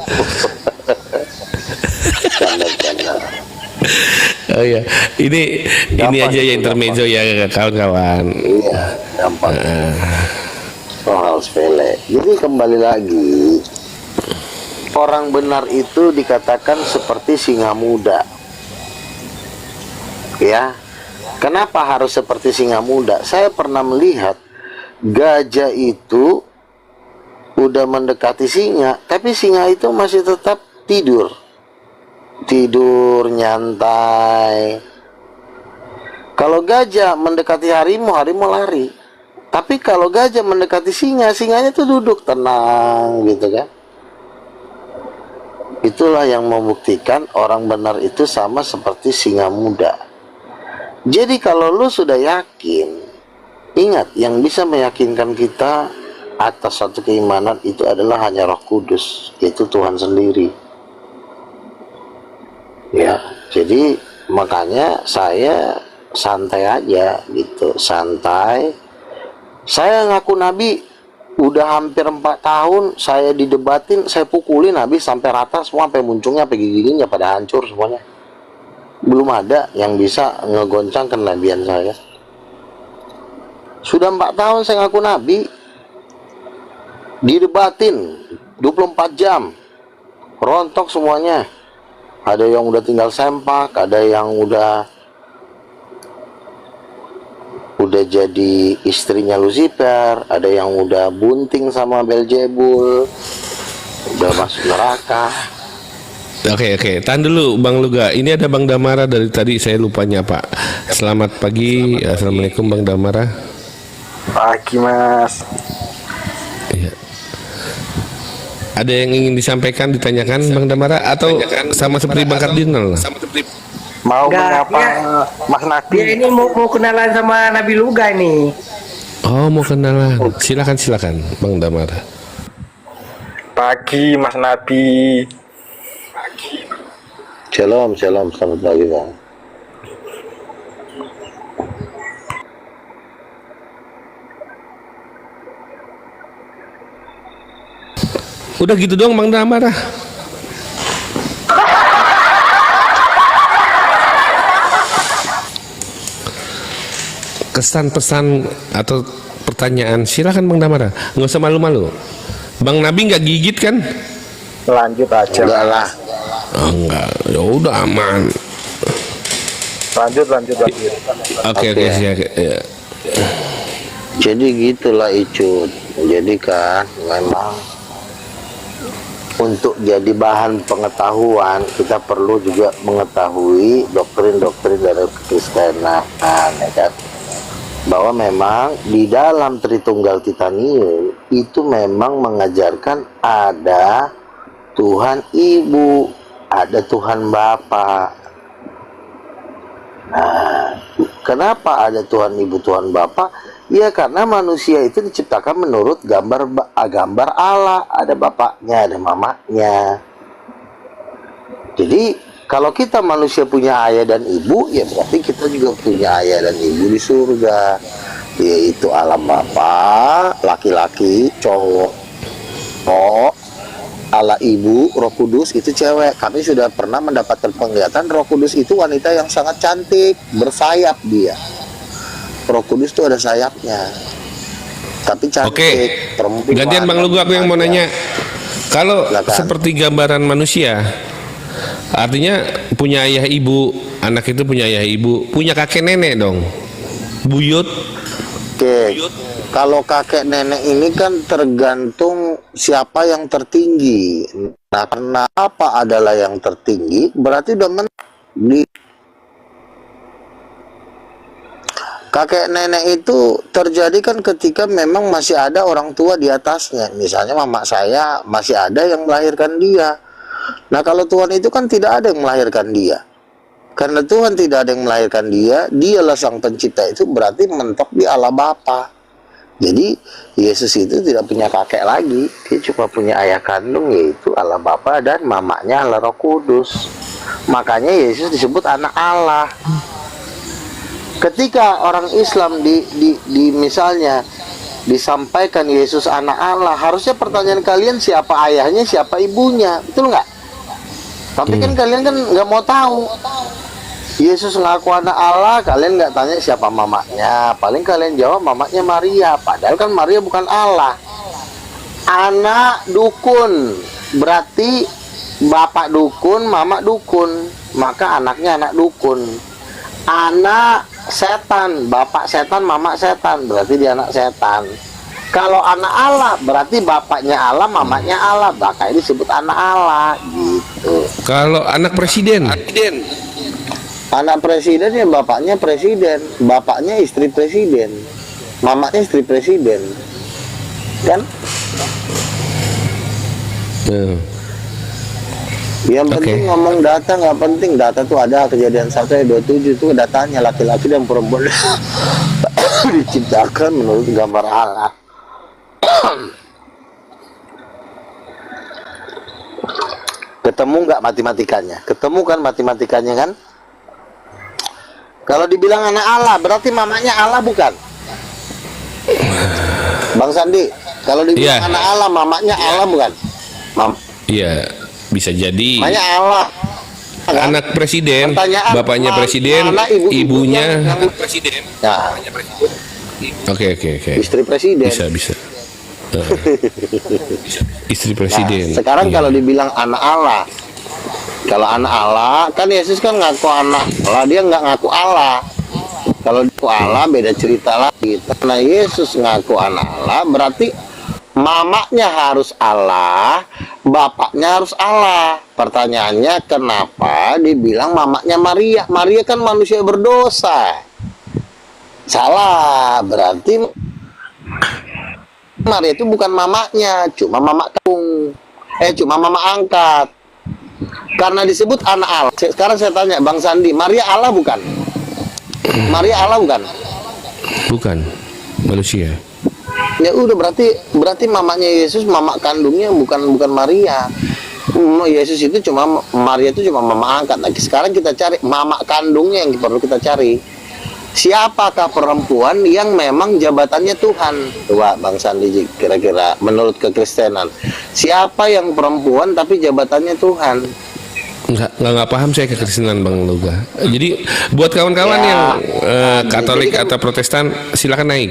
Speaker 3: Canda.
Speaker 4: Oh iya. Ini
Speaker 3: Gampang,
Speaker 4: aja ya intermezzo ya kawan-kawan.
Speaker 3: Iya, gampang. Soal sepele. Jadi kembali lagi, orang benar itu dikatakan seperti singa muda. Ya. Kenapa harus seperti singa muda? Saya pernah melihat gajah itu udah mendekati singa, tapi singa itu masih tetap tidur nyantai. Kalau gajah mendekati harimau lari. Tapi kalau gajah mendekati singanya tuh duduk tenang gitu kan. Itulah yang membuktikan orang benar itu sama seperti singa muda. Jadi kalau lu sudah yakin, ingat yang bisa meyakinkan kita atas satu keimanan itu adalah hanya Roh Kudus, yaitu Tuhan sendiri. Ya, jadi makanya saya santai aja gitu, santai. Saya ngaku nabi udah hampir 4 tahun, saya didebatin, saya pukulin habis sampai rata semua, sampai muncungnya, sampai gigi-giginya pada hancur semuanya. Belum ada yang bisa ngegoncang kenabian saya. Sudah 4 tahun saya ngaku nabi, didebatin 24 jam, rontok semuanya. Ada yang udah tinggal sempak, ada yang udah jadi istrinya Lucifer, ada yang udah bunting sama Beelzebul, udah masuk neraka.
Speaker 4: Oke, tahan dulu Bang Luga. Ini ada Bang Damara dari tadi saya lupa nyapa. Selamat pagi, assalamualaikum Bang Damara.
Speaker 5: Pagi Mas.
Speaker 4: Iya. Ada yang ingin disampaikan, ditanyakan Bang Damara atau sama seperti Bang Kardinal?
Speaker 5: Mau
Speaker 7: Enggak,
Speaker 5: menyapa Mas Nabi.
Speaker 7: Dia ini mau kenalan sama Nabi Luga ini.
Speaker 4: Oh, mau kenalan. Silakan Bang Damara.
Speaker 5: Pagi Mas Nabi.
Speaker 3: Shalom, shalom, selamat pagi Bang.
Speaker 4: Udah gitu doang Bang Damara. Kesan pesan atau pertanyaan silakan Bang Damara, nggak usah malu-malu. Bang Nabi nggak gigit kan?
Speaker 5: Lanjut aja.
Speaker 3: Enggak lah.
Speaker 4: Oh, enggak, ya udah aman.
Speaker 5: Lanjut.
Speaker 4: Oke, siap. Ya.
Speaker 3: Jadi gitulah Icut. Jadi kan memang untuk jadi bahan pengetahuan kita perlu juga mengetahui doktrin-doktrin dari Kekristenan, ya kan? Bahwa memang di dalam Tritunggal Titanium itu memang mengajarkan ada Tuhan Ibu, ada Tuhan Bapa. Nah, kenapa ada Tuhan Ibu, Tuhan Bapa? Ya karena manusia itu diciptakan menurut gambar Allah, ada bapaknya, ada mamanya. Jadi kalau kita manusia punya ayah dan ibu, ya berarti kita juga punya ayah dan ibu di surga, yaitu alam bapa, laki-laki, cowok, Allah ibu, Roh Kudus itu cewek. Kami sudah pernah mendapatkan penglihatan Roh Kudus itu wanita yang sangat cantik, bersayap dia. Roh Kudus itu ada sayapnya, tapi cantik.
Speaker 4: Oke.
Speaker 3: Perempuan.
Speaker 4: Gantian Bang Luga, aku yang mau nanya. Kalau
Speaker 3: Silakan.
Speaker 4: seperti gambaran manusia, artinya punya ayah ibu, anak itu punya ayah ibu, punya kakek nenek dong, buyut.
Speaker 3: Oke, kalau kakek nenek ini kan tergantung siapa yang tertinggi. Nah, karena apa adalah yang tertinggi, berarti udah di kakek nenek itu terjadi kan ketika memang masih ada orang tua di atasnya. Misalnya mama saya masih ada yang melahirkan dia. Nah, kalau Tuhan itu kan tidak ada yang melahirkan dia. Karena Tuhan tidak ada yang melahirkan dia, dialah sang pencipta, itu berarti mentok di Allah Bapa. Jadi Yesus itu tidak punya kakek lagi, dia cuma punya ayah kandung, yaitu Allah Bapa dan mamanya Allah Roh Kudus. Makanya Yesus disebut anak Allah. Ketika orang Islam di misalnya disampaikan Yesus anak Allah, harusnya pertanyaan kalian siapa ayahnya, siapa ibunya, betul nggak? Tapi kan kalian kan nggak mau tahu. Yesus ngaku anak Allah, kalian nggak tanya siapa mamanya. Paling kalian jawab mamanya Maria, padahal kan Maria bukan Allah. Anak dukun, berarti bapak dukun, mama dukun, maka anaknya anak dukun. Anak setan, bapak setan, mama setan, berarti dia anak setan. Kalau anak Allah, berarti bapaknya Allah, mamanya Allah, maka ini disebut anak Allah, gitu.
Speaker 4: Kalau anak presiden,
Speaker 3: Anak presiden ya bapaknya presiden, bapaknya istri presiden, mamanya istri presiden, kan? Yang penting ngomong data, nggak penting data tuh ada. Kejadian 1:27 itu datanya laki-laki dan perempuan diciptakan menurut gambar Allah. Ketemu nggak matematikanya? Ketemu kan matematikanya kan? Kalau dibilang anak Allah, berarti mamanya Allah bukan? Bang Sandi, kalau dibilang anak Allah, mamanya Allah bukan?
Speaker 4: iya bisa jadi.
Speaker 3: Mamanya Allah.
Speaker 4: Anak presiden,
Speaker 3: Pertanyaan,
Speaker 4: bapaknya presiden,
Speaker 3: mana
Speaker 4: ibunya
Speaker 3: presiden. Nah,
Speaker 4: Oke.
Speaker 3: Istri presiden.
Speaker 4: Bisa. Eh, istri presiden.
Speaker 3: Sekarang
Speaker 4: Iya.
Speaker 3: kalau dibilang anak Allah, kalau anak Allah kan Yesus kan ngaku anak Allah, dia nggak ngaku Allah. Kalau ngaku Allah beda cerita lagi. Karena Yesus ngaku anak Allah berarti mamanya harus Allah, bapaknya harus Allah. Pertanyaannya kenapa dibilang mamanya Maria? Maria kan manusia berdosa. Salah, berarti Maria itu bukan mamanya, cuma mama kandung. Cuma mama angkat. Karena disebut anak Allah. Sekarang saya tanya Bang Sandi, Maria Allah bukan? Maria Allah bukan?
Speaker 4: Bukan manusia.
Speaker 3: Ya udah berarti mamanya Yesus, mama kandungnya bukan Maria. Yesus itu cuma, Maria itu cuma mama angkat. Nah, sekarang kita cari mama kandungnya yang perlu kita cari. Siapakah perempuan yang memang jabatannya Tuhan? Coba Bang Sandi kira-kira menurut kekristenan. Siapa yang perempuan tapi jabatannya Tuhan?
Speaker 4: Nggak paham saya kekristenan Bang Luga. Jadi buat kawan-kawan
Speaker 3: Ya,
Speaker 4: yang Katolik
Speaker 3: jadi kan-
Speaker 4: atau Protestan silakan naik.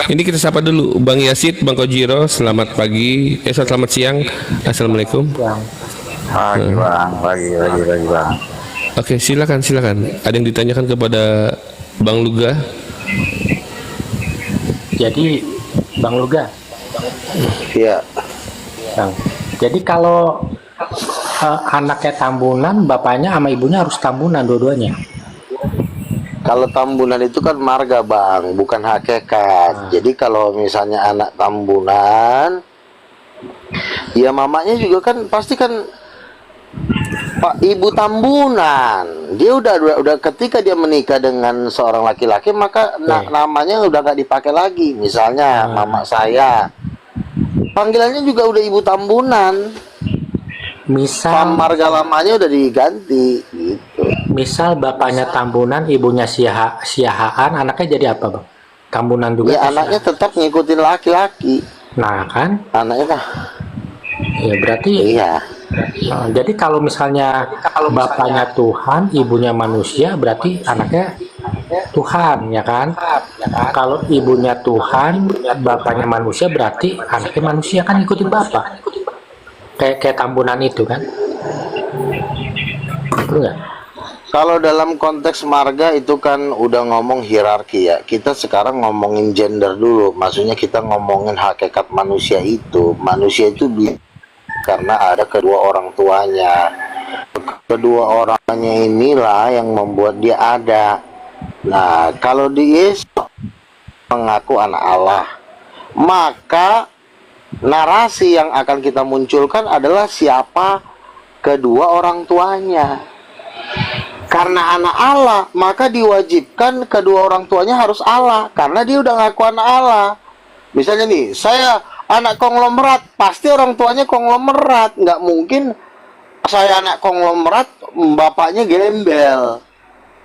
Speaker 4: Ini kita sapa dulu Bang Yasid, Bang Kojiro, selamat pagi, selamat siang, assalamualaikum.
Speaker 5: Pagi bang, pagi bang.
Speaker 4: Oke, silakan. Ada yang ditanyakan kepada Bang Luga?
Speaker 8: Jadi Bang Luga,
Speaker 3: Iya.
Speaker 8: Bang. Jadi kalau anaknya tambunan, bapaknya sama ibunya harus tambunan dua-duanya.
Speaker 3: Kalau tambunan itu kan marga Bang, bukan hakikat. Jadi kalau misalnya anak tambunan, ya mamanya juga kan pasti kan Pak ibu tambunan. Dia udah ketika dia menikah dengan seorang laki-laki maka namanya udah nggak dipakai lagi. Misalnya mama saya, panggilannya juga udah ibu tambunan.
Speaker 8: Misal
Speaker 3: Marga lamanya udah diganti gitu.
Speaker 8: misal bapaknya tambunan, ibunya siahaan, anaknya jadi apa, Bang? Tambunan juga.
Speaker 3: Ya anaknya tetap ngikutin laki-laki.
Speaker 8: Nah, kan?
Speaker 3: Anaknya kan.
Speaker 8: Ya berarti
Speaker 3: Iya.
Speaker 8: jadi kalau misalnya bapaknya Tuhan, ibunya manusia, berarti anaknya Tuhan, ya kan? Kalau ibunya Tuhan, bapaknya manusia, berarti anaknya manusia, kan ikutin bapak. Kayak tambunan itu kan? Betul nggak?
Speaker 3: Kalau dalam konteks marga itu kan udah ngomong hierarki ya. Kita sekarang ngomongin gender dulu. Maksudnya kita ngomongin hakikat manusia itu. Manusia itu karena ada kedua orang tuanya. Kedua orangnya inilah yang membuat dia ada. Nah, kalau di Yesus mengaku anak Allah, maka narasi yang akan kita munculkan adalah siapa kedua orang tuanya. Karena anak Allah, maka diwajibkan kedua orang tuanya harus Allah, karena dia udah ngaku anak Allah. Misalnya nih, saya anak konglomerat, pasti orang tuanya konglomerat. Nggak mungkin saya anak konglomerat, bapaknya gembel.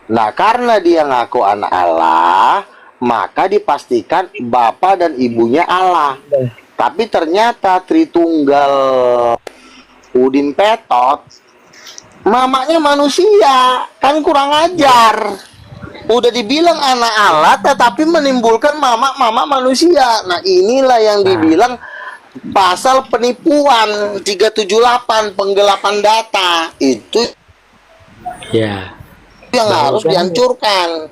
Speaker 3: Nah, karena dia ngaku anak Allah, maka dipastikan bapak dan ibunya Allah. Tapi ternyata Tritunggal Udin Petot, mamanya manusia, kan kurang ajar. Udah dibilang anak Allah, tetapi menimbulkan mama manusia. Nah inilah yang dibilang pasal penipuan 378, penggelapan data. Itu
Speaker 8: Ya.
Speaker 3: yang harus dihancurkan.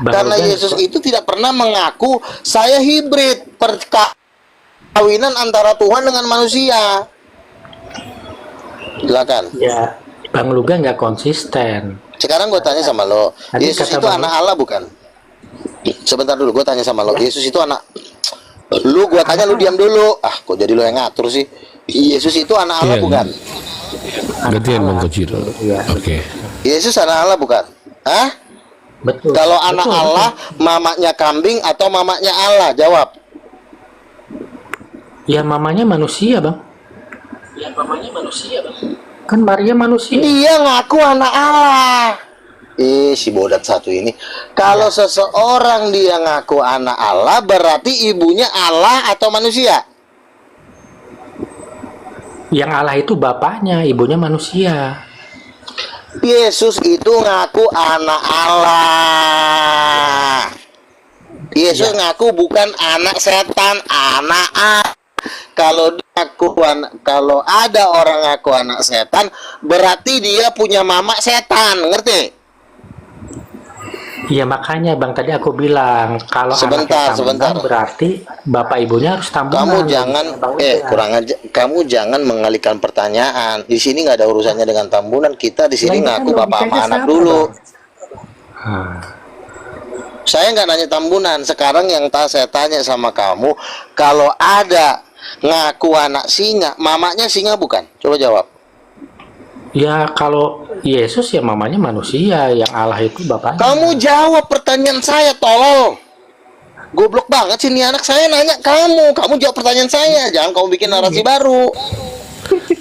Speaker 3: Karena Yesus itu tidak pernah mengaku saya hibrid, perkawinan antara Tuhan dengan manusia. Silakan.
Speaker 8: Ya, Bang Luga nggak konsisten.
Speaker 3: Sekarang gue tanya sama lo,
Speaker 8: Tadi
Speaker 3: Yesus
Speaker 8: kata
Speaker 3: itu
Speaker 8: Bang-
Speaker 3: anak Allah bukan? Sebentar dulu, gue tanya sama lo, Yesus itu anak. Lu gue tanya, lu diam dulu. Ah, kok jadi lo yang ngatur sih? Yesus itu anak Allah
Speaker 4: Iya.
Speaker 3: bukan?
Speaker 4: Gantian Bang Kojiro. Oke.
Speaker 3: Yesus anak Allah bukan? Hah?
Speaker 8: Betul.
Speaker 3: Kalau anak
Speaker 8: Betul,
Speaker 3: Allah, mamanya kambing atau mamanya Allah? Jawab.
Speaker 8: Ya mamanya manusia, Bang. Kan Maria manusia.
Speaker 3: Dia ngaku anak Allah. Si bodat satu ini. Kalau seseorang dia ngaku anak Allah, berarti ibunya Allah atau manusia?
Speaker 8: Yang Allah itu bapaknya, ibunya manusia.
Speaker 3: Yesus itu ngaku anak Allah. Yesus ngaku bukan anak setan, anak Allah. Kalau ada orang ngaku anak setan, berarti dia punya mama setan, ngerti?
Speaker 8: Iya makanya Bang tadi aku bilang kalau
Speaker 3: Sebentar,
Speaker 8: anaknya tambunan berarti bapak ibunya harus tambunan.
Speaker 3: Kamu jangan
Speaker 8: Bang Uda.
Speaker 3: kurang aja. Kamu jangan mengalihkan pertanyaan. Di sini nggak ada urusannya dengan tambunan. Kita di sini
Speaker 8: Lah, itu
Speaker 3: ngaku
Speaker 8: kan
Speaker 3: bapak sama
Speaker 8: logikanya
Speaker 3: anak
Speaker 8: sama,
Speaker 3: dulu.
Speaker 8: Bang.
Speaker 3: Saya nggak nanya tambunan. Sekarang yang saya tanya sama kamu, kalau ada ngaku anak singa, mamanya singa bukan? Coba jawab.
Speaker 8: Ya kalau Yesus ya mamanya manusia, yang Allah itu bapaknya.
Speaker 3: Kamu jawab pertanyaan saya, tolol. Goblok banget sih nih anak, saya nanya kamu. Kamu jawab pertanyaan saya. Jangan kamu bikin narasi baru.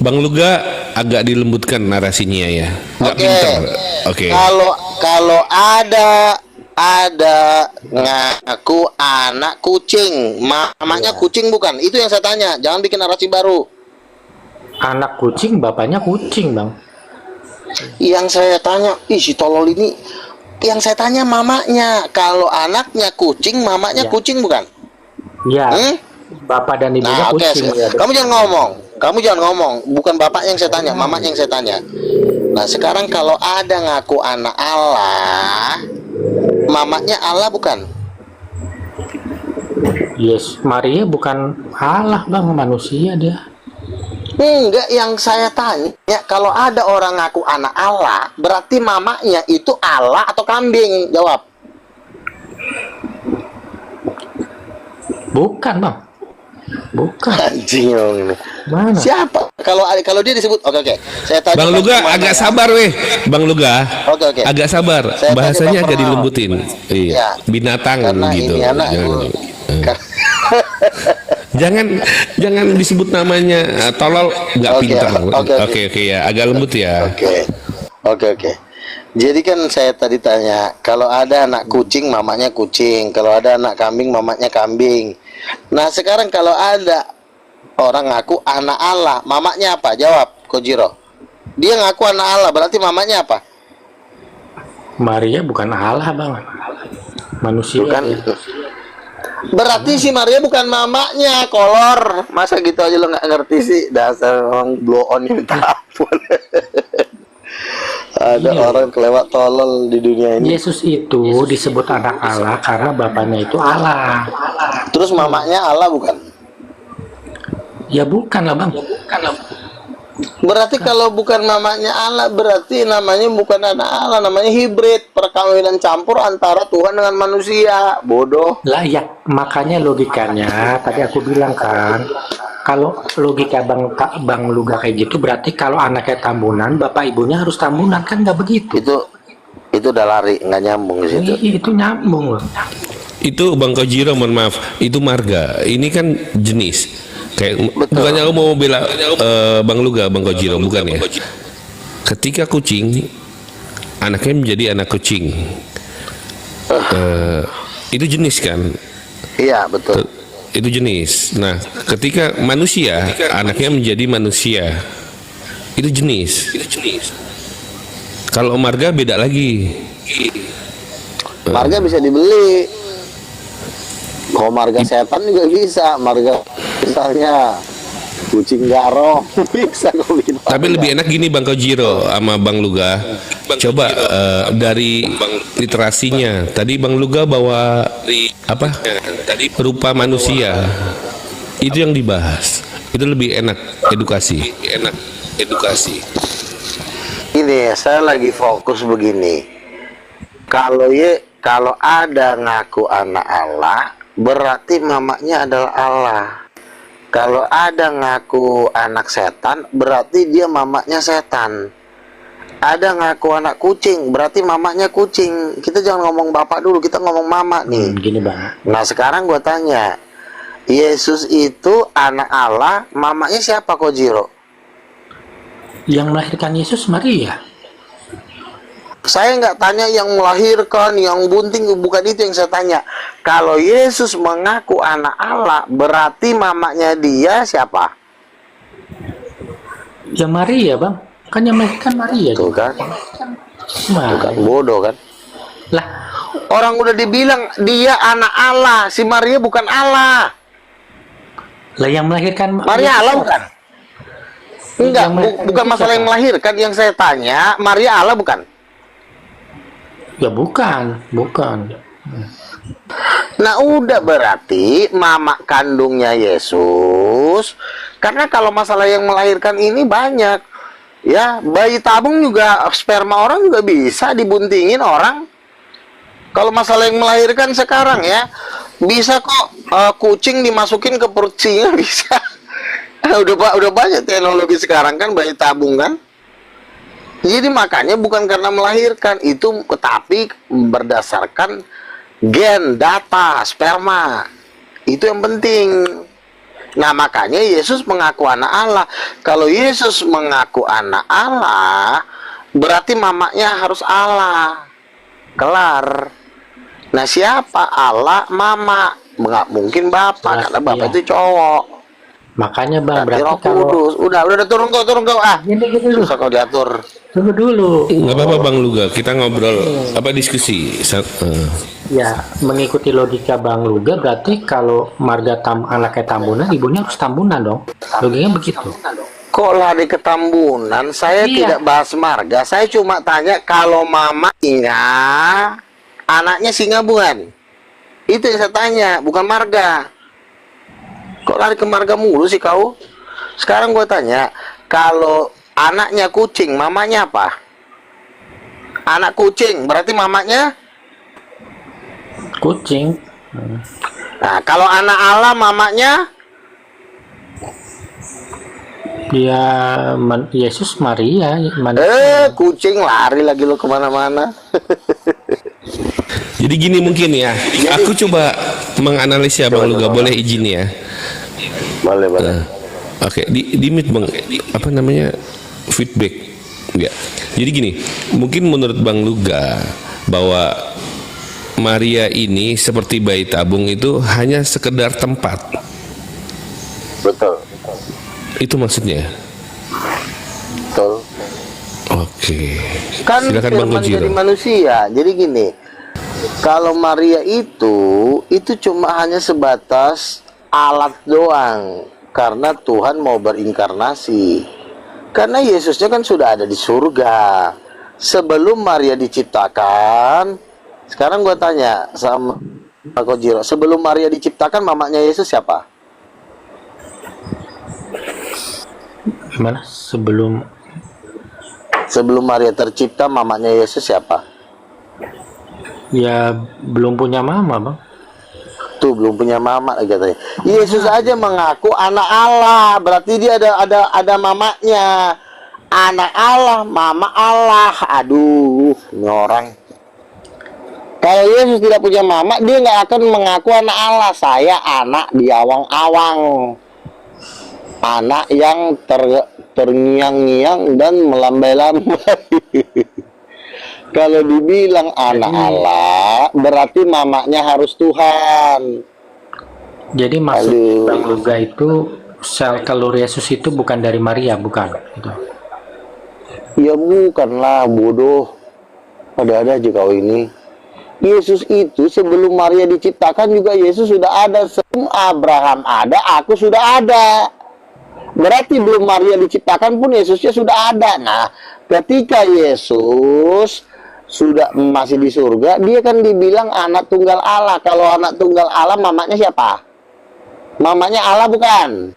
Speaker 4: Bang Luga agak dilembutkan narasinya ya. Nggak
Speaker 3: Oke.
Speaker 4: pinter. Oke.
Speaker 3: Kalau ada ngaku anak kucing, mamanya kucing bukan? Itu yang saya tanya. Jangan bikin narasi baru.
Speaker 8: Anak kucing, bapaknya kucing, Bang.
Speaker 3: Yang saya tanya, si tolol ini. Yang saya tanya mamanya. Kalau anaknya kucing, mamanya
Speaker 8: Ya.
Speaker 3: kucing bukan?
Speaker 8: Iya.
Speaker 3: Hmm?
Speaker 8: Bapak dan ibunya
Speaker 3: Nah, oke.
Speaker 8: kucing. Ya,
Speaker 3: Kamu jangan ngomong. Kamu jangan ngomong. Bukan bapak yang saya tanya, mamanya yang saya tanya. Nah, sekarang kalau ada ngaku anak Allah, mamanya Allah bukan?
Speaker 8: Yes, Maria bukan Allah, Bang, manusia dia.
Speaker 3: Enggak, yang saya tanya, kalau ada orang ngaku anak Allah, berarti mamanya itu Allah atau kambing? Jawab.
Speaker 8: Bukan, Bang. Bukan.
Speaker 3: Anjing dong ini.
Speaker 8: Mana?
Speaker 3: Siapa? Kalau dia disebut, oke. Saya tanya.
Speaker 4: Bang Luga agak sabar weh. Bang Luga.
Speaker 3: Oke.
Speaker 4: Agak sabar.
Speaker 3: Saya tanya
Speaker 4: Bahasanya
Speaker 3: Bang
Speaker 4: agak
Speaker 3: Pernah.
Speaker 4: dilembutin. Iya.
Speaker 3: Ya.
Speaker 4: Binatang
Speaker 3: Karena
Speaker 4: gitu.
Speaker 3: ini anak
Speaker 4: Jangan disebut namanya tolol, nggak
Speaker 3: Oke,
Speaker 4: pinter.
Speaker 3: oke.
Speaker 4: Oke ya, agak lembut ya.
Speaker 3: Oke. Jadi kan saya tadi tanya, kalau ada anak kucing, mamanya kucing. Kalau ada anak kambing, mamanya kambing. Nah, sekarang kalau ada orang ngaku anak Allah, mamanya apa? Jawab, Kojiro. Dia ngaku anak Allah, berarti mamanya apa?
Speaker 8: Maria bukan Allah, Bang. Manusia.
Speaker 3: Bukan.
Speaker 8: dia.
Speaker 3: Berarti si Maria bukan mamanya, kolor. Masa gitu aja lo nggak ngerti sih? Dasar orang blow on ini telepon. Ada
Speaker 8: Iya.
Speaker 3: orang kelewat tolol di dunia ini.
Speaker 8: Yesus itu disebut anak Allah karena bapaknya itu Allah.
Speaker 3: Terus mamanya Allah bukan?
Speaker 8: Ya bukan lah, Bang.
Speaker 3: Berarti kalau bukan mamanya Allah, berarti namanya bukan anak Allah, namanya hibrid, perkawinan campur antara Tuhan dengan manusia. Bodoh.
Speaker 8: Lah ya, makanya logikanya tadi aku bilang kan, kalau logika Bang Luga kayak gitu berarti kalau anaknya tambunan, bapak ibunya harus tambunan, kan nggak begitu.
Speaker 3: Itu udah lari, nggak nyambung di situ.
Speaker 8: Itu nyambung loh.
Speaker 4: Itu Bang Kojiro, mohon maaf, itu marga. Ini kan jenis. Kayak
Speaker 3: Betul.
Speaker 4: bukannya aku mau bela Bang Luga, Bang Kojiro, bukan ya. Ketika kucing anaknya menjadi anak kucing. Itu jenis kan?
Speaker 3: Iya, betul.
Speaker 4: Itu jenis. Nah, ketika manusia anaknya menjadi manusia. Itu jenis. Kalau marga beda lagi.
Speaker 3: Marga bisa dibeli. Kalau marga setan juga bisa. Marga misalnya kucing garo bisa kok bikin.
Speaker 4: Tapi lebih enak gini Bang Kojiro sama Bang Luga. Coba dari literasinya. Tadi Bang Luga bawa apa? Rupa manusia. Itu yang dibahas. Itu lebih enak edukasi.
Speaker 3: Ini saya lagi fokus begini. Kalau ada ngaku anak Allah, berarti mamanya adalah Allah. Kalau ada ngaku anak setan, berarti dia mamanya setan. Ada ngaku anak kucing, berarti mamanya kucing. Kita jangan ngomong bapak dulu, kita ngomong mama nih.
Speaker 8: Gini, Bang.
Speaker 3: Nah, sekarang gue tanya, Yesus itu anak Allah, mamanya siapa, Kojiro?
Speaker 8: Yang melahirkan Yesus Maria.
Speaker 3: Saya nggak tanya yang melahirkan, yang bunting, bukan itu yang saya tanya. Kalau Yesus mengaku anak Allah, berarti mamanya dia siapa?
Speaker 8: Ya Maria, Bang. Kan yang melahirkan Maria.
Speaker 3: Tuh kan,
Speaker 8: Nah,
Speaker 3: bukan bodoh kan?
Speaker 8: lah
Speaker 3: Orang udah dibilang dia anak Allah, si Maria bukan Allah.
Speaker 8: Lah yang melahirkan
Speaker 3: Maria Allah bukan? Enggak,
Speaker 8: Yang melahirkan
Speaker 3: bukan
Speaker 8: itu
Speaker 3: masalah yang
Speaker 8: siapa?
Speaker 3: melahirkan. Yang saya tanya, Maria Allah bukan?
Speaker 8: Ya bukan.
Speaker 3: Nah udah berarti mama kandungnya Yesus. Karena kalau masalah yang melahirkan ini banyak. Ya, bayi tabung juga, sperma orang juga bisa dibuntingin orang. Kalau masalah yang melahirkan sekarang ya, bisa kok kucing dimasukin ke perut singa bisa. udah banyak teknologi sekarang kan, bayi tabung kan. Jadi makanya bukan karena melahirkan itu, tetapi berdasarkan gen, data, sperma. Itu yang penting. Nah makanya Yesus mengaku anak Allah. Kalau Yesus mengaku anak Allah, berarti mamanya harus Allah. Kelar. Nah siapa? Allah mama. Nggak mungkin bapak, karena bapak
Speaker 8: Iya.
Speaker 3: itu cowok.
Speaker 8: Makanya Bang,
Speaker 3: Berarti
Speaker 8: berarti
Speaker 3: Roh
Speaker 8: kalau
Speaker 3: Kudus. Udah turun kau.
Speaker 8: gini dulu.
Speaker 3: Susah kau diatur.
Speaker 8: Tunggu dulu.
Speaker 4: Nggak apa-apa Bang Luga, kita ngobrol diskusi.
Speaker 8: Ya, mengikuti logika Bang Luga berarti kalau anaknya Tambunan, ibunya harus Tambunan dong. Logikanya begitu.
Speaker 3: Kok lari ke Tambunan? Saya
Speaker 8: Iya.
Speaker 3: tidak bahas marga. Saya cuma tanya kalau mama singa, anaknya singa bukan? Itu yang saya tanya, bukan marga. Kok lari ke marga mulu sih kau? Sekarang gue tanya, kalau anaknya kucing, mamanya apa? Anak kucing, berarti mamanya?
Speaker 8: Kucing.
Speaker 3: Nah, kalau anak Allah, mamanya?
Speaker 8: Dia Yesus Maria manusia.
Speaker 3: Kucing lari lagi lo kemana-mana.
Speaker 4: Jadi gini mungkin ya, aku coba menganalisa Bang Luga, boleh izin ya?
Speaker 3: Boleh.
Speaker 4: Oke, di mute Bang, apa namanya, feedback, enggak? Jadi gini, mungkin menurut Bang Luga bahwa Maria ini seperti bayi tabung itu hanya sekedar tempat.
Speaker 3: Betul.
Speaker 4: Itu maksudnya.
Speaker 3: Betul.
Speaker 4: Oke.
Speaker 3: Kan
Speaker 4: Silakan Bang
Speaker 3: firman
Speaker 4: Gojiro.
Speaker 3: jadi manusia. Jadi gini, kalau Maria itu cuma hanya sebatas alat doang, karena Tuhan mau berinkarnasi. Karena Yesusnya kan sudah ada di surga sebelum Maria diciptakan. Sekarang gue tanya sama Pak Gojiro, sebelum Maria diciptakan mamanya Yesus siapa?
Speaker 8: Gimana?
Speaker 3: Sebelum Maria tercipta mamanya Yesus siapa?
Speaker 8: Ya belum punya mama Bang.
Speaker 3: Tuh belum punya mama lagi katanya. Yesus aja mengaku anak Allah, berarti dia ada mamanya. Anak Allah, mama Allah. Aduh, ini orang. Kalau Yesus tidak punya mama, dia nggak akan mengaku anak Allah. Saya anak diawang-awang, anak yang terngiang-ngiang dan melambai-lambai. Kalau dibilang anak Allah, berarti mamanya harus Tuhan.
Speaker 8: Jadi maksud
Speaker 3: Aduh.
Speaker 8: Bang Luga itu sel telur Yesus itu bukan dari Maria, bukan? Gitu.
Speaker 3: Ya bukanlah, bodoh. Ada-ada aja kau ini. Yesus itu sebelum Maria diciptakan juga Yesus sudah ada. Sebelum Abraham ada, aku sudah ada. Berarti belum Maria diciptakan pun Yesusnya sudah ada. Nah, ketika Yesus sudah masih di surga, dia kan dibilang anak tunggal Allah. Kalau anak tunggal Allah, mamanya siapa? Mamanya Allah bukan?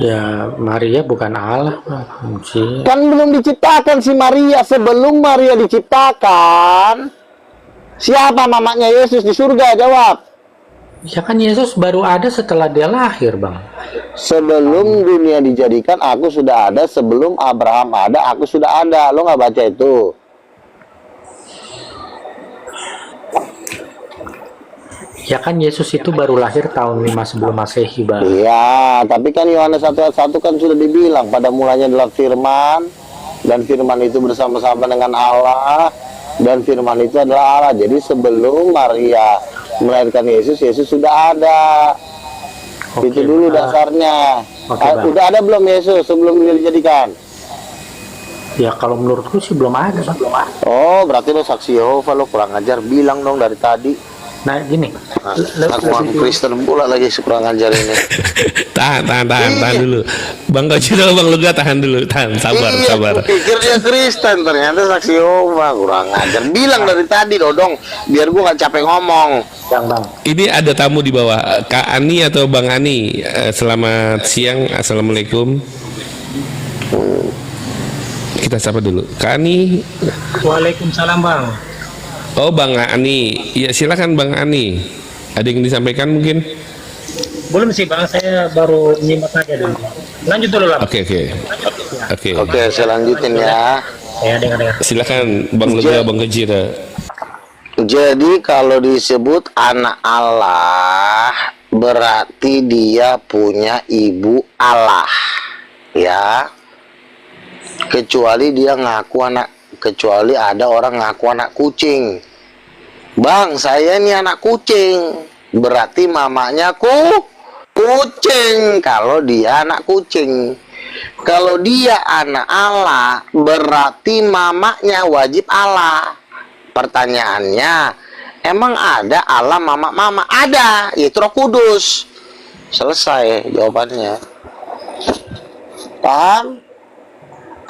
Speaker 8: Ya Maria bukan Allah Bang. Sih.
Speaker 3: Kan belum diciptakan si Maria. Sebelum Maria diciptakan, siapa mamanya Yesus di surga? Jawab.
Speaker 8: Ya kan Yesus baru ada setelah dia lahir Bang.
Speaker 3: Sebelum dunia dijadikan, aku sudah ada. Sebelum Abraham ada, aku sudah ada. Lo nggak baca itu?
Speaker 8: Ya kan Yesus itu baru lahir tahun 5 sebelum Masehi Bang.
Speaker 3: Iya, tapi kan Yohanes 1:1 kan sudah dibilang, pada mulanya adalah firman, dan firman itu bersama-sama dengan Allah, dan firman itu adalah Allah. Jadi sebelum Maria melahirkan Yesus, Yesus sudah ada.
Speaker 8: Oke,
Speaker 3: Itu dulu dasarnya.
Speaker 8: oke, Bang.
Speaker 3: Udah ada belum Yesus sebelum dia dijadikan?
Speaker 8: Ya kalau menurutku sih belum ada, Bang.
Speaker 3: Oh, berarti lo saksi Yehova, lo kurang ajar. Bilang dong dari tadi.
Speaker 8: Nah gini,
Speaker 3: Nah, ngakuan Kristen pula lagi kurang ajar ini.
Speaker 4: Tahan dulu. Bang Gojiro, Bang Luga tahan dulu, sabar.
Speaker 3: Iya, pikir dia Kristen, ternyata saksi Yehova, kurang ajar. Bilang dari tadi Dodong, biar gua nggak capek ngomong.
Speaker 8: Bang.
Speaker 4: Ini ada tamu di bawah, Kak Ani atau Bang Ani. Selamat siang, assalamualaikum. Kita sapa dulu, Kak Ani.
Speaker 9: Waalaikumsalam Bang.
Speaker 4: Oh, Bang Ani. Ya silakan Bang Ani. Ada yang disampaikan mungkin?
Speaker 9: Belum sih Bang, saya baru nyimak aja dulu. Lanjut dulu lah.
Speaker 4: Oke.
Speaker 3: Oke, saya lanjutin ya.
Speaker 9: Ya, dengar.
Speaker 4: Silakan Bang Lega, Bang Gojira.
Speaker 3: Jadi kalau disebut anak Allah, berarti dia punya ibu Allah, ya. Kecuali ada orang ngaku anak kucing. Bang, saya ini anak kucing. Berarti mamanya kucing. Kalau dia anak kucing. Kalau dia anak Allah, berarti mamanya wajib Allah. Pertanyaannya, emang ada Allah mama? Ada, yaitu Roh Kudus. Selesai jawabannya. Paham?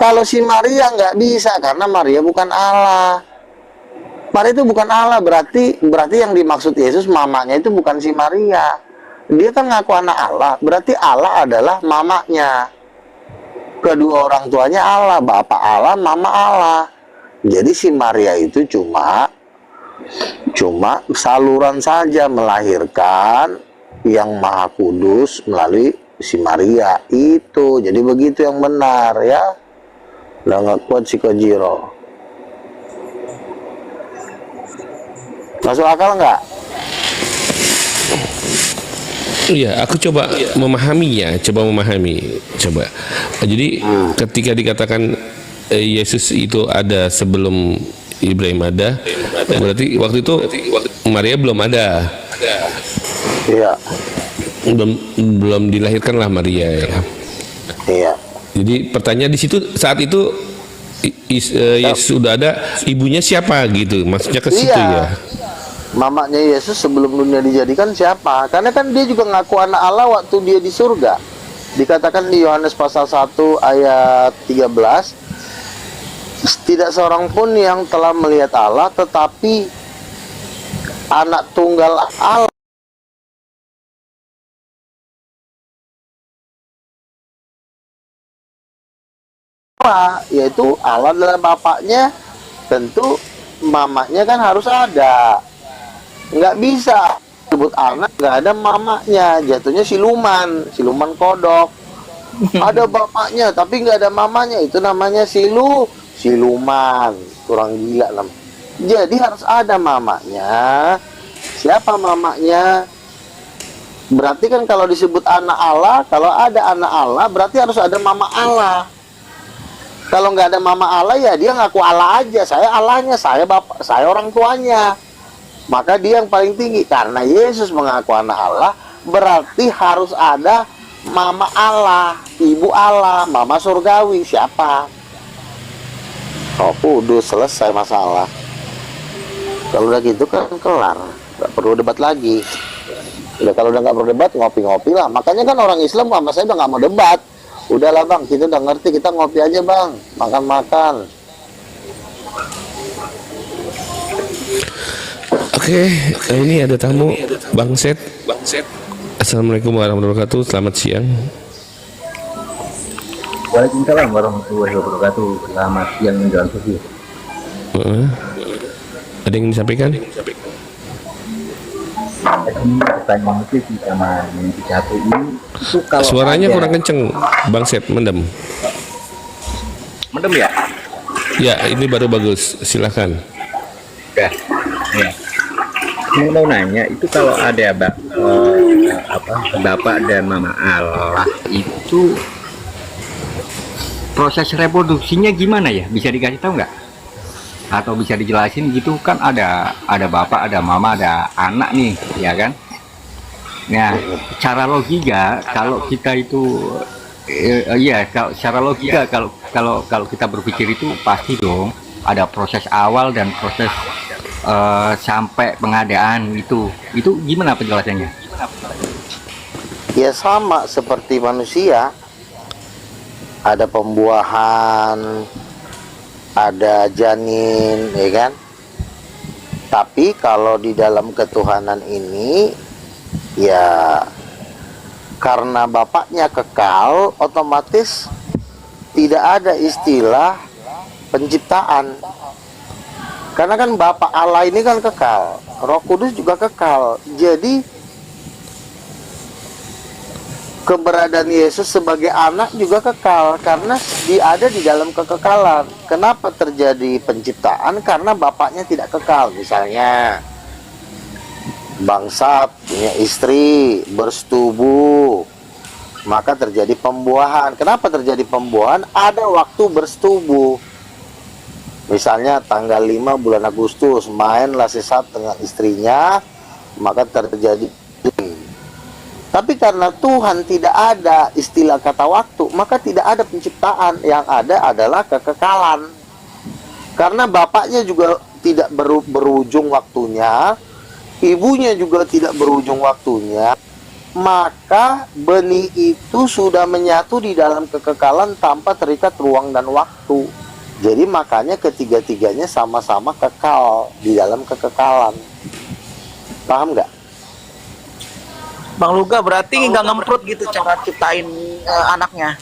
Speaker 3: Kalau si Maria nggak bisa, karena Maria bukan Allah. Maria itu bukan Allah, berarti yang dimaksud Yesus mamanya itu bukan si Maria. Dia kan ngaku anak Allah, berarti Allah adalah mamanya. Kedua orang tuanya Allah, bapak Allah, mama Allah. Jadi si Maria itu cuma saluran saja melahirkan yang Maha Kudus melalui si Maria itu. Jadi begitu yang benar ya. Udah nggak kuat si Kojiro. Masuk akal nggak?
Speaker 4: Iya, aku coba memahaminya, coba. Jadi ketika dikatakan Yesus itu ada sebelum Ibrahim ada, berarti waktu itu Maria belum ada.
Speaker 3: Iya.
Speaker 4: Belum dilahirkanlah Maria ya.
Speaker 3: Iya.
Speaker 4: Jadi pertanyaan di situ saat itu Yesus sudah ada, ibunya siapa gitu? Maksudnya ke situ ya.
Speaker 3: Mamanya Yesus sebelum dunia dijadikan siapa? Karena kan dia juga ngaku anak Allah waktu dia di surga. Dikatakan di Yohanes pasal 1 ayat 13, tidak seorang pun yang telah melihat Allah, tetapi anak tunggal Allah yaitu Allah adalah bapaknya. Tentu mamanya kan harus ada. Nggak bisa sebut anak nggak ada mamanya, jatuhnya siluman kodok. Ada bapaknya tapi nggak ada mamanya, itu namanya siluman, kurang gila lah. Jadi harus ada mamanya. Siapa mamanya? Berarti kan kalau disebut anak Allah, kalau ada anak Allah berarti harus ada mama Allah. Kalau nggak ada mama Allah ya dia ngaku Allah aja. Saya Allahnya, saya bapak, saya orang tuanya. Maka dia yang paling tinggi. Karena Yesus mengaku anak Allah, berarti harus ada mama Allah, ibu Allah, mama surgawi. Siapa? Roh Kudus. Selesai masalah. Kalau udah gitu kan kelar, nggak perlu debat lagi. Udah, kalau udah nggak perlu debat, ngopi-ngopi lah. Makanya kan orang Islam sama saya udah nggak mau debat. Udahlah bang, kita udah ngerti, kita ngopi aja bang, makan-makan.
Speaker 4: Oke, ini ada tamu, Bang Set. Assalamualaikum warahmatullahi wabarakatuh. Selamat siang.
Speaker 5: Waalaikumsalam warahmatullahi wabarakatuh. Selamat siang menjelang subuh.
Speaker 4: Ada yang disampaikan?
Speaker 5: Ini pertanyaan itu sama yang satu ini. Itu kalau
Speaker 4: Suaranya
Speaker 5: ada...
Speaker 4: kurang kenceng, Bang Set, mendem.
Speaker 5: Mendem ya?
Speaker 4: Ya, ini baru bagus. Silakan.
Speaker 5: Oke. Ya. Mau nanya, itu kalau ada bapak dan mama Allah itu proses reproduksinya gimana ya? Bisa dikasih tahu nggak? Atau bisa dijelasin gitu kan, ada bapak, ada mama, ada anak nih, ya kan? Nah, cara logika kalau kita itu Iya, kalau secara logika kalau kalau kalau kita berpikir itu pasti dong ada proses awal dan proses sampai pengadaan itu. Itu gimana penjelasannya?
Speaker 3: Ya sama seperti manusia, ada pembuahan, ada janin, ya kan? Tapi kalau di dalam ketuhanan ini, ya karena bapaknya kekal, otomatis tidak ada istilah penciptaan. Karena kan Bapak Allah ini kan kekal, Roh Kudus juga kekal. Jadi keberadaan Yesus sebagai anak juga kekal karena dia ada di dalam kekekalan. Kenapa terjadi penciptaan? Karena bapaknya tidak kekal. Misalnya bangsa punya istri, bersetubuh, maka terjadi pembuahan. Kenapa terjadi pembuahan? Ada waktu bersetubuh. Misalnya tanggal 5 bulan Agustus mainlah sesat dengan istrinya, maka terjadi. Tapi karena Tuhan tidak ada istilah kata waktu, maka tidak ada penciptaan. Yang ada adalah kekekalan. Karena bapaknya juga tidak berujung waktunya, ibunya juga tidak berujung waktunya, maka benih itu sudah menyatu di dalam kekekalan tanpa terikat ruang dan waktu. Jadi makanya ketiga-tiganya sama-sama kekal di dalam kekekalan. Paham nggak?
Speaker 2: Bang Luga berarti nggak ngemprut gitu cara ciptain anaknya.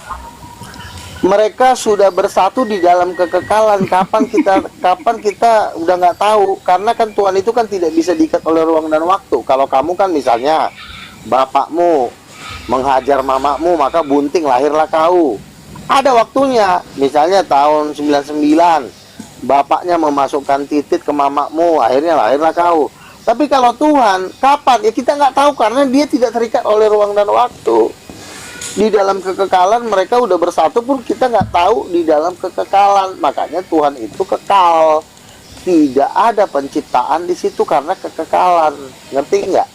Speaker 3: Mereka sudah bersatu di dalam kekekalan. Kapan kita udah nggak tahu, karena kan Tuhan itu kan tidak bisa diikat oleh ruang dan waktu. Kalau kamu kan misalnya bapakmu menghajar mamamu, maka bunting lahirlah kau. Ada waktunya, misalnya tahun 99 bapaknya memasukkan titik ke mamamu, akhirnya lahirlah kau. Tapi kalau Tuhan, kapan? Ya kita nggak tahu karena dia tidak terikat oleh ruang dan waktu. Di dalam kekekalan mereka udah bersatu pun kita nggak tahu di dalam kekekalan. Makanya Tuhan itu kekal. Tidak ada penciptaan di situ karena kekekalan. Ngerti nggak?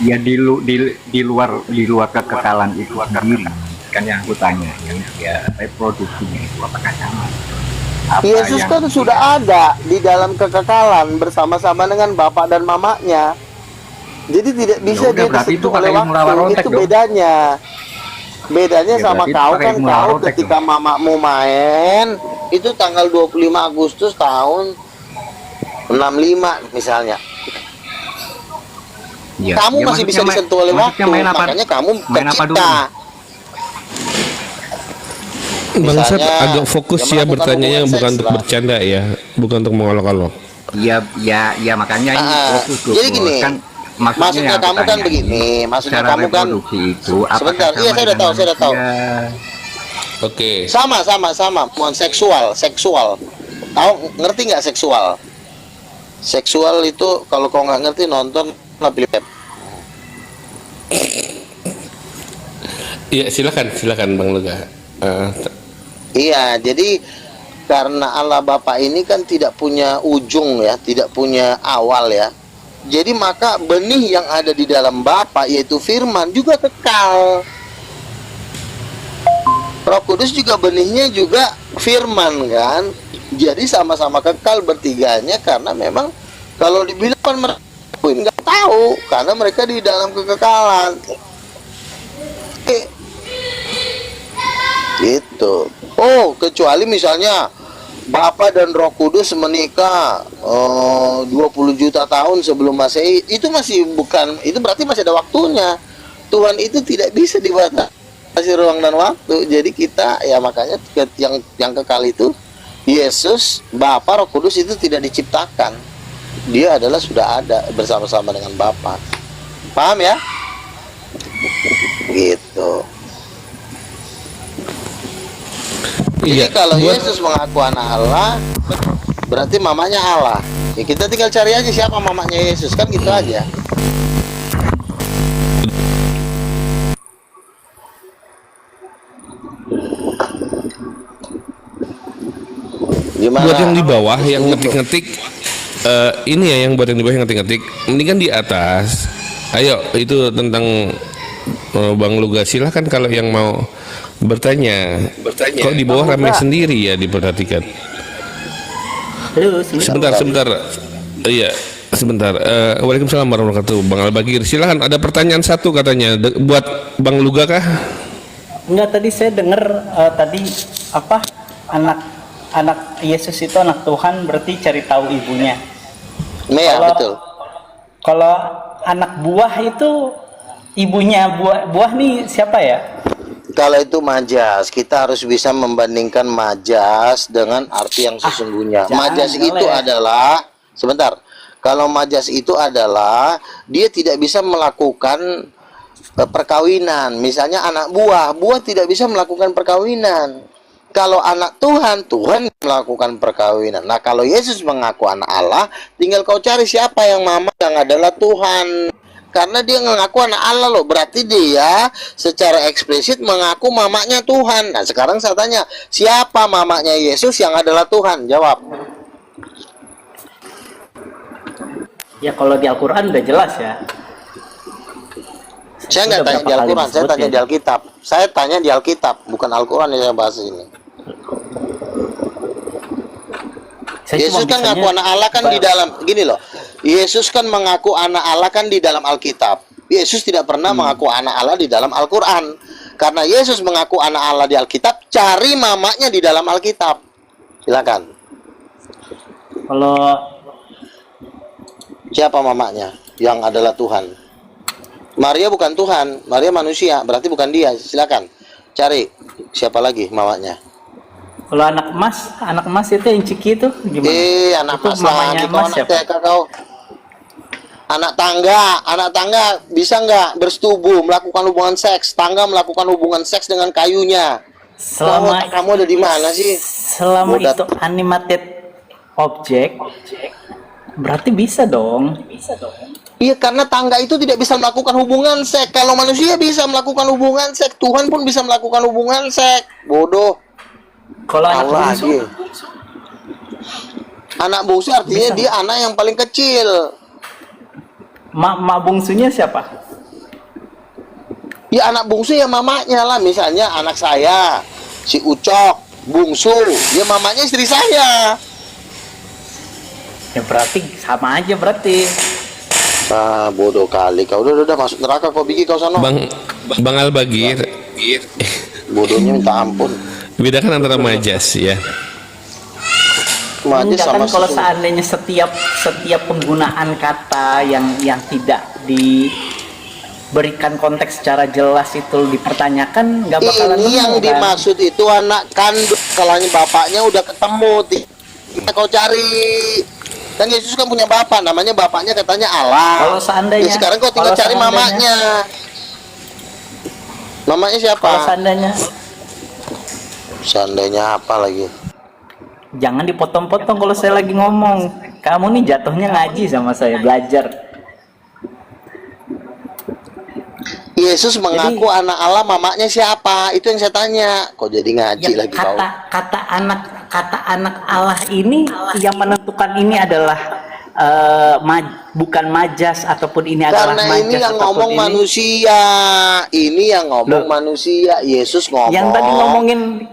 Speaker 5: Ya di luar kekekalan itu sendiri kan yang aku tanya ya reproduksinya itu apakah sama?
Speaker 3: Yesus kan sudah ada di dalam kekekalan bersama-sama dengan bapak dan mamanya. Jadi tidak bisa
Speaker 5: udah,
Speaker 3: dia disentuh oleh waktu. Itu bedanya. Bedanya
Speaker 5: Ya,
Speaker 3: sama
Speaker 5: berarti
Speaker 3: kau
Speaker 5: pakai
Speaker 3: kan,
Speaker 5: mula
Speaker 3: kau
Speaker 5: rotek
Speaker 3: ketika mamamu main itu tanggal 25 Agustus tahun 65 misalnya.
Speaker 5: Ya,
Speaker 3: Kamu
Speaker 5: ya,
Speaker 3: masih bisa
Speaker 5: maksudnya
Speaker 3: disentuh oleh waktu,
Speaker 5: main apa-
Speaker 3: makanya kamu
Speaker 5: main apa dulu?
Speaker 3: tercipta.
Speaker 4: Bangsat
Speaker 3: Misalnya,
Speaker 4: agak fokus
Speaker 3: dia
Speaker 4: ya
Speaker 3: melakukan
Speaker 4: bertanyanya
Speaker 3: hubungan
Speaker 4: bukan
Speaker 3: seks
Speaker 4: untuk
Speaker 3: lah.
Speaker 4: bercanda ya, bukan untuk mengolok-olok.
Speaker 5: Ya makanya ini fokus dulu.
Speaker 3: Jadi gini,
Speaker 5: kan
Speaker 3: maksudnya
Speaker 5: yang aku
Speaker 3: kamu kan
Speaker 5: tanyain,
Speaker 3: begini, maksudnya
Speaker 5: cara
Speaker 3: kamu kan
Speaker 5: reproduksi itu
Speaker 3: sebentar,
Speaker 5: apakah
Speaker 3: iya
Speaker 5: sama
Speaker 3: saya udah
Speaker 5: dengan
Speaker 3: tahu, saya udah tahu.
Speaker 5: manusia?
Speaker 4: Oke.
Speaker 3: Sama, mohon seksual. Tahu ngerti nggak seksual? Seksual itu kalau kau nggak ngerti nonton lebih lebih.
Speaker 4: Iya silakan Bang Luga.
Speaker 3: Iya, jadi karena Allah Bapa ini kan tidak punya ujung ya, tidak punya awal ya. Jadi maka benih yang ada di dalam Bapa yaitu firman juga kekal. Roh Kudus juga benihnya juga firman kan. Jadi sama-sama kekal bertiganya karena memang kalau dibilang kan mereka nggak tahu karena mereka di dalam kekekalan. Gitu. Oh, kecuali misalnya Bapa dan Roh Kudus menikah 20 juta tahun sebelum Masehi, itu masih bukan, itu berarti masih ada waktunya. Tuhan itu tidak bisa dibatasi ruang dan waktu. Jadi kita ya makanya yang kekal itu Yesus, Bapa, Roh Kudus itu tidak diciptakan. Dia adalah sudah ada bersama-sama dengan Bapa. Paham ya? Gitu. Jadi
Speaker 4: Iya,
Speaker 3: kalau
Speaker 4: buat-
Speaker 3: Yesus mengaku anak Allah, berarti mamanya Allah. Ya kita tinggal cari aja siapa mamanya Yesus, kan gitu aja. Gimana?
Speaker 4: Buat yang di bawah yang ngetik-ngetik ini ya yang buat yang di bawah yang ngetik-ngetik, mendingan di atas. Ayo, itu tentang Bang Luga, silahkan kalau yang mau bertanya. Kok di bawah ramai sendiri ya, diperhatikan. Sebentar. Iya, sebentar. Waalaikumsalam warahmatullahi wabarakatuh. Bang Al-Bagir, silahkan, ada pertanyaan satu katanya buat Bang Luga kah?
Speaker 10: Enggak, tadi saya dengar tadi apa anak Yesus itu anak Tuhan, berarti cari tahu ibunya.
Speaker 3: Betul.
Speaker 10: Kalau anak buah itu ibunya buah nih siapa ya?
Speaker 3: Kalau itu majas, kita harus bisa membandingkan majas dengan arti yang sesungguhnya. Majas itu adalah, sebentar, kalau majas itu adalah dia tidak bisa melakukan perkawinan. Misalnya anak buah tidak bisa melakukan perkawinan. Kalau anak Tuhan melakukan perkawinan. Nah, kalau Yesus mengaku anak Allah, tinggal kau cari siapa yang mama yang adalah Tuhan. Karena dia mengaku anak Allah loh, berarti dia secara eksplisit mengaku mamanya Tuhan. Nah, sekarang saya tanya, siapa mamanya Yesus yang adalah Tuhan? Jawab.
Speaker 10: Ya kalau di Al-Quran udah jelas ya.
Speaker 3: Saya nggak tanya di Al-Quran, saya tanya di Alkitab. Saya tanya di Alkitab, bukan Al-Quran yang saya bahas ini. Yesus kan mengaku anak Allah kan di dalam, gini loh. Yesus kan mengaku anak Allah kan di dalam Alkitab. Yesus tidak pernah mengaku anak Allah di dalam Al-Quran. Karena Yesus mengaku anak Allah di Alkitab, cari mamanya di dalam Alkitab. Silakan.
Speaker 10: Kalau
Speaker 3: siapa mamanya yang adalah Tuhan? Maria bukan Tuhan, Maria manusia, berarti bukan dia. Silakan cari siapa lagi mamanya.
Speaker 10: kalau anak emas itu yang ciki itu gimana?
Speaker 3: Anak
Speaker 10: itu
Speaker 3: emas
Speaker 10: mamanya
Speaker 3: lagi,
Speaker 10: emas siapa?
Speaker 3: kau. Anak tangga bisa nggak bersetubuh, melakukan hubungan seks? Tangga melakukan hubungan seks dengan kayunya.
Speaker 10: Selama
Speaker 3: kamu ada di mana sih?
Speaker 10: Selama itu animated object, berarti bisa dong.
Speaker 3: Iya, karena tangga itu tidak bisa melakukan hubungan seks. Kalau manusia bisa melakukan hubungan seks, Tuhan pun bisa melakukan hubungan seks. Bodoh.
Speaker 10: Kalau
Speaker 3: anak bungsu artinya bisa. Dia anak yang paling kecil.
Speaker 10: Mak bungsunya siapa?
Speaker 3: Ya anak bungsu ya mamanya lah. Misalnya anak saya, si Ucok, bungsu, ya mamanya istri saya.
Speaker 10: Ya berarti sama aja berarti.
Speaker 3: Bodoh kali kau. Udah masuk neraka kau bikin kau sana.
Speaker 4: Bang Al-Bagir,
Speaker 3: bodohnya minta ampun.
Speaker 4: Bedakan antara majas ya.
Speaker 10: Enggak kan, kalau seandainya setiap penggunaan kata yang tidak diberikan konteks secara jelas itu dipertanyakan, nggak bakalan
Speaker 3: ini yang kan? Dimaksud itu anak kandung. Kalau bapaknya udah ketemu, kau cari. Kan Yesus kan punya bapak, namanya bapaknya katanya Allah.
Speaker 10: Kalau seandainya,
Speaker 3: ya sekarang kau tinggal cari mamanya. Mamanya siapa?
Speaker 10: Kalau
Speaker 3: seandainya apa lagi?
Speaker 10: Jangan dipotong-potong kalau saya lagi ngomong. Kamu nih jatuhnya ngaji sama saya, belajar.
Speaker 3: Yesus mengaku anak Allah, mamanya siapa? Itu yang saya tanya. Kok jadi ngaji
Speaker 10: ya,
Speaker 3: lagi kau?
Speaker 10: Kata anak Allah ini yang menentukan ini adalah bukan majas ataupun ini adalah
Speaker 3: karena
Speaker 10: majas.
Speaker 3: Ini yang ngomong manusia. Ini yang ngomong manusia. Yesus ngomong.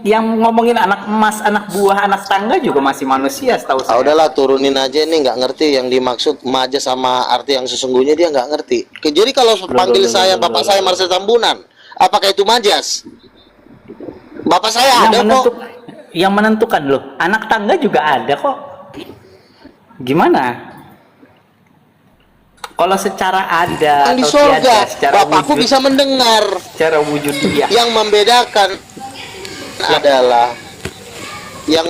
Speaker 10: Yang ngomongin anak emas, anak buah, anak tangga juga masih manusia setahu saya.
Speaker 3: Udahlah, turunin aja, nih nggak ngerti yang dimaksud majas sama arti yang sesungguhnya, dia nggak ngerti. Jadi kalau panggil saya bapak saya Marcel Tambunan, apakah itu majas? Bapak saya ada kok.
Speaker 10: Yang menentukan loh, anak tangga juga ada kok. Gimana? Kalau secara ada
Speaker 3: di
Speaker 10: atau
Speaker 3: surga,
Speaker 10: secara
Speaker 3: bapakku
Speaker 10: wujud,
Speaker 3: bisa mendengar.
Speaker 10: Secara wujud dia.
Speaker 3: Yang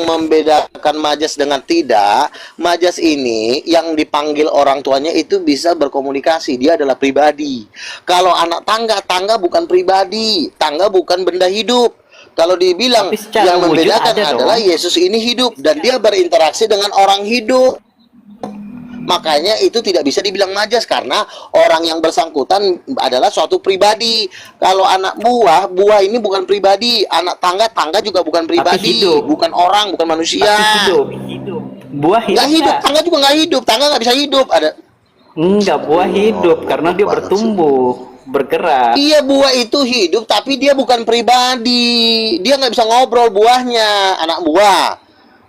Speaker 3: membedakan majas dengan tidak, majas ini yang dipanggil orang tuanya itu bisa berkomunikasi, dia adalah pribadi. Kalau anak tangga bukan pribadi, tangga bukan benda hidup. Kalau dibilang yang membedakan adalah Yesus ini hidup dan dia berinteraksi dengan orang hidup. Makanya itu tidak bisa dibilang majas karena orang yang bersangkutan adalah suatu pribadi. Kalau anak buah ini bukan pribadi. Anak tangga juga bukan pribadi, bukan orang, bukan manusia.
Speaker 10: Tapi hidup. buah hidup
Speaker 3: Nggak hidup,
Speaker 10: nggak?
Speaker 3: tangga juga nggak hidup, tangga nggak bisa hidup. Ada.
Speaker 10: Enggak, buah hidup karena dia
Speaker 3: banget
Speaker 10: bertumbuh, bergerak.
Speaker 3: Iya, buah itu hidup, tapi dia bukan pribadi. Dia nggak bisa ngobrol buahnya, anak buah.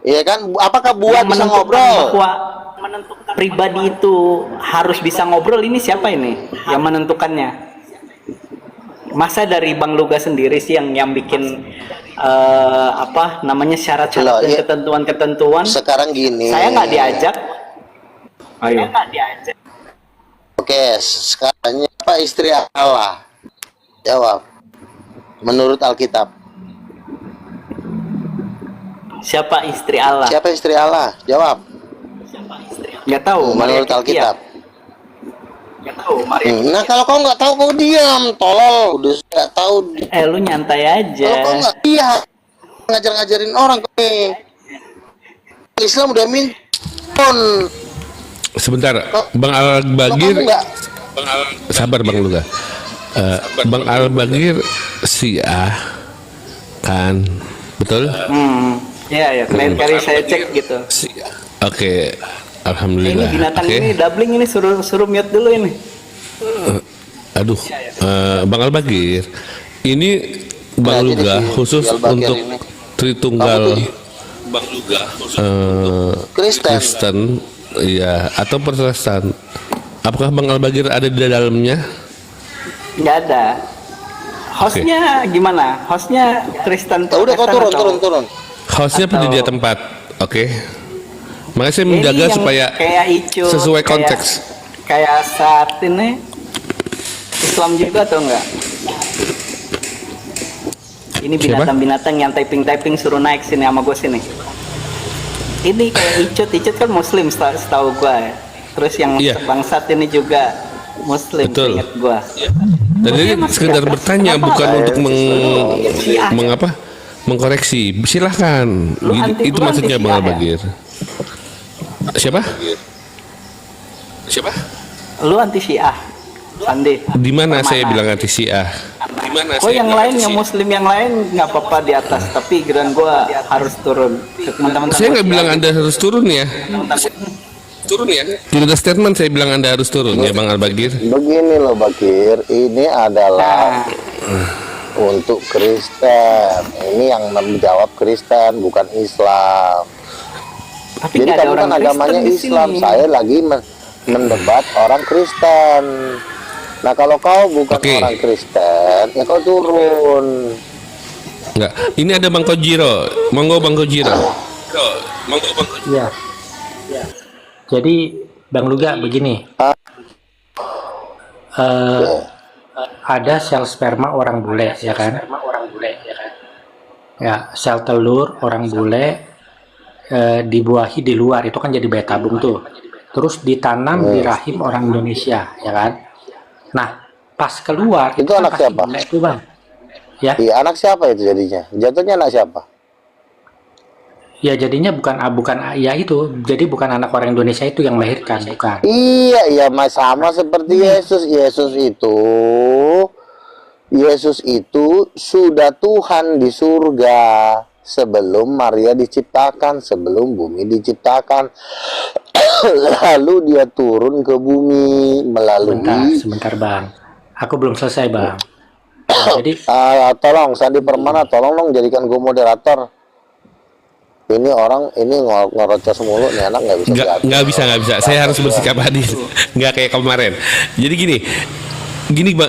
Speaker 3: Iya kan? Apakah buah
Speaker 10: Yang
Speaker 3: bisa
Speaker 10: menentukan
Speaker 3: ngobrol?
Speaker 10: bahwa pribadi itu harus bisa ngobrol, ini siapa ini yang menentukannya? Masa dari Bang Luga sendiri sih yang bikin apa namanya syarat-syarat
Speaker 3: Loh,
Speaker 10: dan
Speaker 3: iya.
Speaker 10: ketentuan-ketentuan?
Speaker 3: Sekarang gini.
Speaker 10: Saya nggak diajak. Oh iya.
Speaker 3: Oke, sekarang apa istri Allah? Jawab. Menurut Alkitab.
Speaker 10: Siapa istri Allah?
Speaker 3: Siapa istri Allah? Jawab.
Speaker 10: Nggak tahu. Maria
Speaker 3: Menurut
Speaker 10: Cynthia.
Speaker 3: Alkitab.
Speaker 10: Nggak tahu. Maria.
Speaker 3: Nah, kalau kau nggak tahu, kau diam, tolol. Udah nggak tahu.
Speaker 10: Lu nyantai aja.
Speaker 3: Kalau kau nggak, iya, ngajar-ngajarin orang kau nih. Islam udah minton.
Speaker 4: Sebentar, Bang
Speaker 3: Kalau
Speaker 4: Al-Bagir,
Speaker 3: kamu nggak,
Speaker 4: sabar Bang Luga. Bang Al-Bagir Syiah kan, betul?
Speaker 10: Iya ya. Terakhir kali saya cek gitu.
Speaker 4: Oke,
Speaker 10: Ini
Speaker 4: alhamdulillah.
Speaker 10: binatang
Speaker 4: Oke.
Speaker 10: ini doubling ini suruh mute dulu ini.
Speaker 4: Aduh, Bang Al-Bagir, ini Bang
Speaker 3: Nah, jadi
Speaker 4: Luga
Speaker 3: gini,
Speaker 4: khusus
Speaker 3: Al-Bagir
Speaker 4: untuk
Speaker 3: ini.
Speaker 4: Tritunggal
Speaker 3: Kamu tuh- Kristen.
Speaker 4: Kristen, ya, atau Protestan. Apakah Bang Al-Bagir ada di dalamnya?
Speaker 10: Nggak ada. Hostnya gimana? Hostnya Kristen.
Speaker 3: Ya udah kau
Speaker 10: Protestan
Speaker 3: turun,
Speaker 10: atau-
Speaker 3: turun.
Speaker 4: Hostnya
Speaker 10: Atau-
Speaker 4: penyedia tempat, oke? Makanya saya
Speaker 10: Ini
Speaker 4: menjaga
Speaker 10: yang
Speaker 4: supaya
Speaker 10: kayak Icu,
Speaker 4: sesuai
Speaker 10: kayak-
Speaker 4: konteks.
Speaker 10: Kayak saat ini Islam juga atau enggak? Ini
Speaker 4: Siapa?
Speaker 10: binatang-binatang yang typing suruh naik sini sama gue sini. Ini kayak Icut kan Muslim setahu gue. Terus yang
Speaker 4: Iya.
Speaker 10: bangsat ini juga Muslim,
Speaker 4: Betul.
Speaker 10: ingat gue.
Speaker 4: Dan ini
Speaker 10: Mas,
Speaker 4: sekedar
Speaker 10: terus
Speaker 4: bertanya,
Speaker 10: kenapa
Speaker 4: bukan
Speaker 10: nggak?
Speaker 4: untuk
Speaker 10: Syiah.
Speaker 4: mengapa mengkoreksi. Silahkan.
Speaker 10: Lu anti-
Speaker 4: Itu
Speaker 10: lu
Speaker 4: maksudnya
Speaker 10: anti
Speaker 4: Bang
Speaker 10: Syiah ya?
Speaker 4: Al-Bagir. Siapa?
Speaker 10: Lu anti Syiah, Sandi.
Speaker 4: Di mana saya
Speaker 10: Permana.
Speaker 4: bilang anti Syiah?
Speaker 10: Oh yang lain, yang Muslim yang lain nggak apa-apa di atas, tapi giliran gue harus turun. Teman-teman
Speaker 4: Saya nggak bilang Anda harus turun ya. Tidak ada statement saya bilang Anda harus turun ya Bang Al-Bagir.
Speaker 3: Begini loh Bakir, ini adalah untuk Kristen. Ini yang menjawab Kristen, bukan Islam.
Speaker 10: Tapi
Speaker 3: Jadi
Speaker 10: nggak ada
Speaker 3: kamu
Speaker 10: orang
Speaker 3: kan agamanya
Speaker 10: Kristen di
Speaker 3: Islam,
Speaker 10: sini.
Speaker 3: saya lagi mendebat orang Kristen. Nah kalau kau bukan
Speaker 4: Oke.
Speaker 3: orang Kristen, ya kau turun.
Speaker 4: Enggak. Ini ada Bang Kojiro. Monggo Bang Kojiro.
Speaker 8: Iya. Jadi Bang Luga begini, ada sel sperma orang bule, ya kan? Ya, sel telur orang bule dibuahi di luar, itu kan jadi bayi tabung tuh. Terus ditanam di rahim orang Indonesia, ya kan? Nah, pas keluar
Speaker 3: Itu
Speaker 8: kan
Speaker 3: anak
Speaker 8: pasti
Speaker 3: siapa?
Speaker 8: bule tuh Bang. Ya,
Speaker 3: Iya, anak siapa itu jadinya? Jatuhnya anak siapa?
Speaker 8: ya jadinya bukan ya itu, jadi bukan anak orang Indonesia itu yang melahirkan, bukan.
Speaker 3: Iya, iya, Mas, sama seperti Yesus. Yesus itu sudah Tuhan di surga sebelum Maria diciptakan, sebelum bumi diciptakan. Lalu dia turun ke bumi melalui.
Speaker 8: Sebentar Bang. Aku belum selesai Bang. Jadi
Speaker 3: Tolong Sandi Permana, tolong dong jadikan gue moderator. Ini orang ini ngerocos mulu nih, anak nggak bisa diatur.
Speaker 4: Nggak bisa. Saya harus bersikap adil. Nggak kayak kemarin. Jadi gini Bang,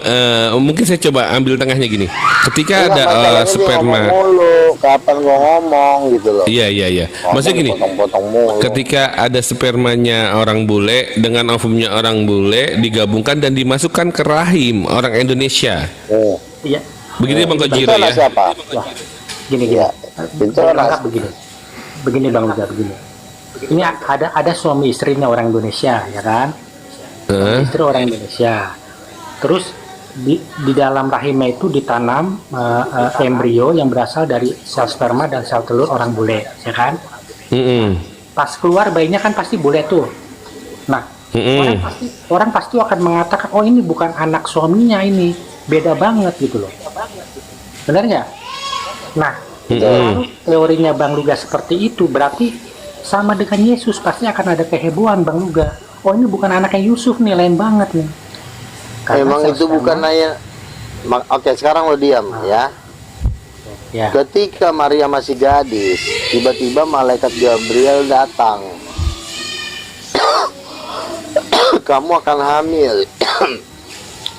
Speaker 4: mungkin saya coba ambil tengahnya gini. Ketika
Speaker 3: Enggak,
Speaker 4: ada
Speaker 3: masalahnya dia
Speaker 4: sperma,
Speaker 3: ngomong mulu, kapan gua ngomong gitu loh.
Speaker 4: iya. Maksudnya gini,
Speaker 3: Potong-potong mulu.
Speaker 4: ketika ada spermanya orang bule dengan ovumnya orang bule digabungkan dan dimasukkan ke rahim orang Indonesia.
Speaker 8: iya,
Speaker 4: Begitu ya Bang
Speaker 3: Itu
Speaker 4: Kojiro
Speaker 3: anak
Speaker 4: ya.
Speaker 3: siapa?
Speaker 8: gini.
Speaker 3: Iya. Itu
Speaker 8: Saya
Speaker 3: anak.
Speaker 8: anggap begini Bang Luga begini. Ini ada suami istrinya orang Indonesia, ya kan? Istri orang Indonesia. Terus di dalam rahimnya itu ditanam embrio yang berasal dari sel sperma dan sel telur orang bule, ya kan? Pas keluar bayinya kan pasti bule tuh. Nah, orang pasti akan mengatakan, oh ini bukan anak suaminya, ini beda banget gitu loh. Benar nggak? Nah, kalau teorinya Bang Luga seperti itu, berarti sama dengan Yesus, pasti akan ada kehebohan Bang Luga. Oh ini bukan anaknya Yusuf nih, lain banget nih. Karena
Speaker 3: Emang itu bukan nanya. Oke, sekarang lo diam ya.
Speaker 8: Ya.
Speaker 3: Ketika Maria masih gadis, tiba-tiba malaikat Gabriel datang. Kamu akan hamil.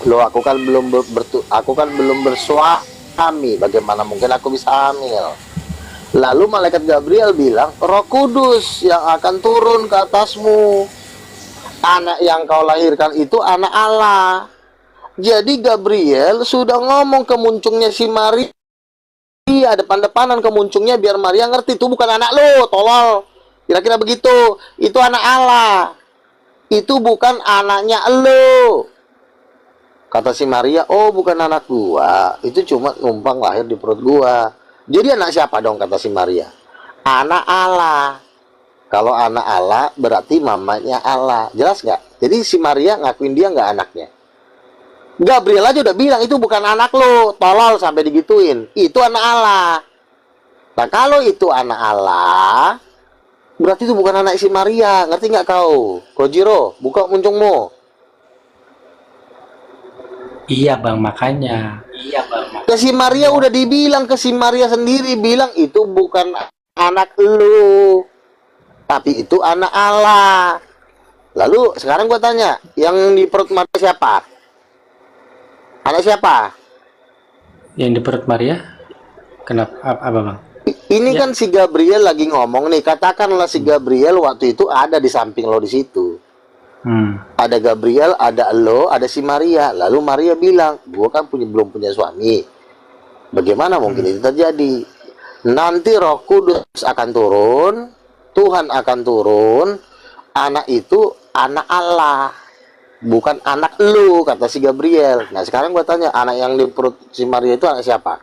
Speaker 3: Loh, aku kan belum bersuami. Bagaimana mungkin aku bisa hamil? Lalu malaikat Gabriel bilang, Roh Kudus yang akan turun ke atasmu. Anak yang kau lahirkan itu anak Allah. Jadi Gabriel sudah ngomong ke muncungnya si Maria. Iya, depan-depanan kemuncungnya biar Maria ngerti itu bukan anak lo, tolol. Kira-kira begitu. Itu anak Allah. Itu bukan anaknya lo. Kata si Maria, oh bukan anak gua. Itu cuma numpang lahir di perut gua. Jadi anak siapa dong, kata si Maria? Anak Allah. Kalau anak Allah berarti mamanya Allah. Jelas nggak? Jadi si Maria ngakuin dia nggak anaknya. Gabriel aja udah bilang itu bukan anak lo, tolol sampai digituin. Itu anak Allah. Nah kalau itu anak Allah, berarti itu bukan anak si Maria. Ngerti nggak kau? Kojiro, buka muncungmu.
Speaker 8: Iya Bang, makanya.
Speaker 3: Ke si Maria udah dibilang, ke si Maria sendiri bilang itu bukan anak lo, tapi itu anak Allah. Lalu sekarang gua tanya, yang di perut Maria siapa? Anak siapa?
Speaker 8: Yang di perut Maria? Kenapa? Apa Bang?
Speaker 3: Ini
Speaker 8: Ya.
Speaker 3: kan si Gabriel lagi ngomong nih. Katakanlah si Gabriel waktu itu ada di samping lo di situ. Ada Gabriel, ada lo, ada si Maria. Lalu Maria bilang, gua kan belum punya suami. Bagaimana mungkin itu terjadi? Nanti Roh Kudus akan turun, Tuhan akan turun. Anak itu anak Allah, bukan anak lu, kata si Gabriel. Nah sekarang gua tanya, anak yang di perut si Maria itu anak siapa?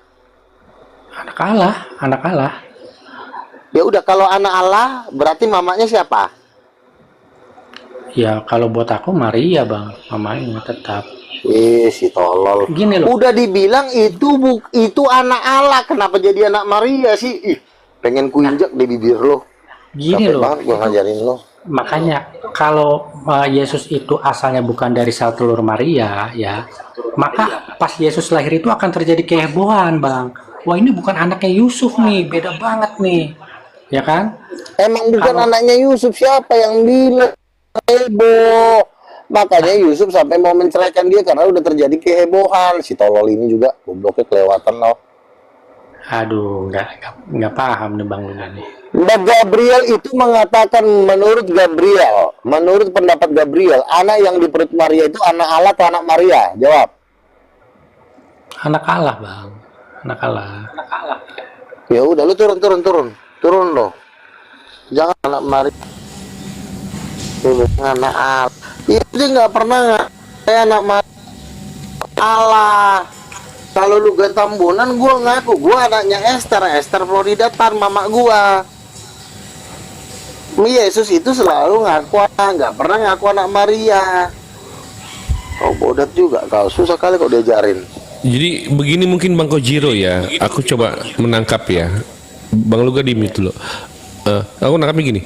Speaker 8: Anak Allah, anak Allah.
Speaker 3: Ya udah, kalau anak Allah berarti mamanya siapa?
Speaker 8: Ya kalau buat aku Maria Bang, mamanya tetap.
Speaker 3: Si tolol.
Speaker 8: Gini loh.
Speaker 3: Udah dibilang itu anak Allah, kenapa jadi anak Maria sih? Ih, pengen kuinjak di bibir lo.
Speaker 8: Gini
Speaker 3: Capek
Speaker 8: loh.
Speaker 3: banget gua ngajarin lo.
Speaker 8: Makanya kalau Yesus itu asalnya bukan dari sel telur Maria ya, maka pas Yesus lahir itu akan terjadi kehebohan Bang. Wah ini bukan anaknya Yusuf nih, beda banget nih, ya kan?
Speaker 3: Emang bukan
Speaker 8: Kalau-
Speaker 3: anaknya Yusuf, siapa yang bilang heboh? Makanya Yusuf sampai mau menceraikan dia karena udah terjadi kehebohan. Si tolol ini juga gobloknya kelewatan loh.
Speaker 8: Aduh, nggak paham nih Bang Luna nih.
Speaker 3: Dan Gabriel itu mengatakan, menurut Gabriel, menurut pendapat Gabriel, anak yang di perut Maria itu anak Allah atau anak Maria? Jawab.
Speaker 8: Anak Allah Bang, anak Allah.
Speaker 3: Ya udah, lu turun lo. Jangan anak Maria. Lu anak Allah. Itu nggak pernah kayak anak Maria. Allah. Kalau lu gak Tambunan, gua ngaku gua anaknya Esther Florida Tan, mama gua. Yesus itu selalu ngaku, nggak pernah ngaku anak Maria. Kau bodat juga, kau susah kali kau diajarin.
Speaker 4: Jadi begini mungkin Bang Kojiro ya, aku coba menangkap ya. Bang Luga di mute dulu. Aku nangkap begini.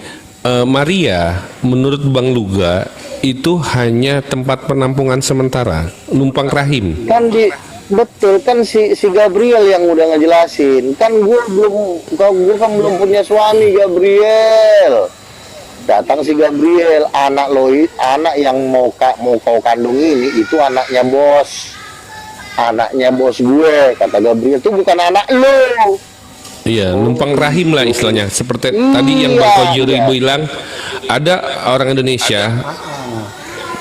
Speaker 4: Maria menurut Bang Luga itu hanya tempat penampungan sementara, numpang rahim.
Speaker 3: Kan betul kan si Gabriel yang udah ngejelasin. Kan gue kan belum punya suami, Gabriel. Datang si Gabriel, anak yang mau kau kandung ini itu anaknya bos gue, kata Gabriel. Itu bukan anak lo.
Speaker 4: Iya, numpang rahim lah istilahnya. Seperti tadi yang Bang Kojiro bilang, ada orang Indonesia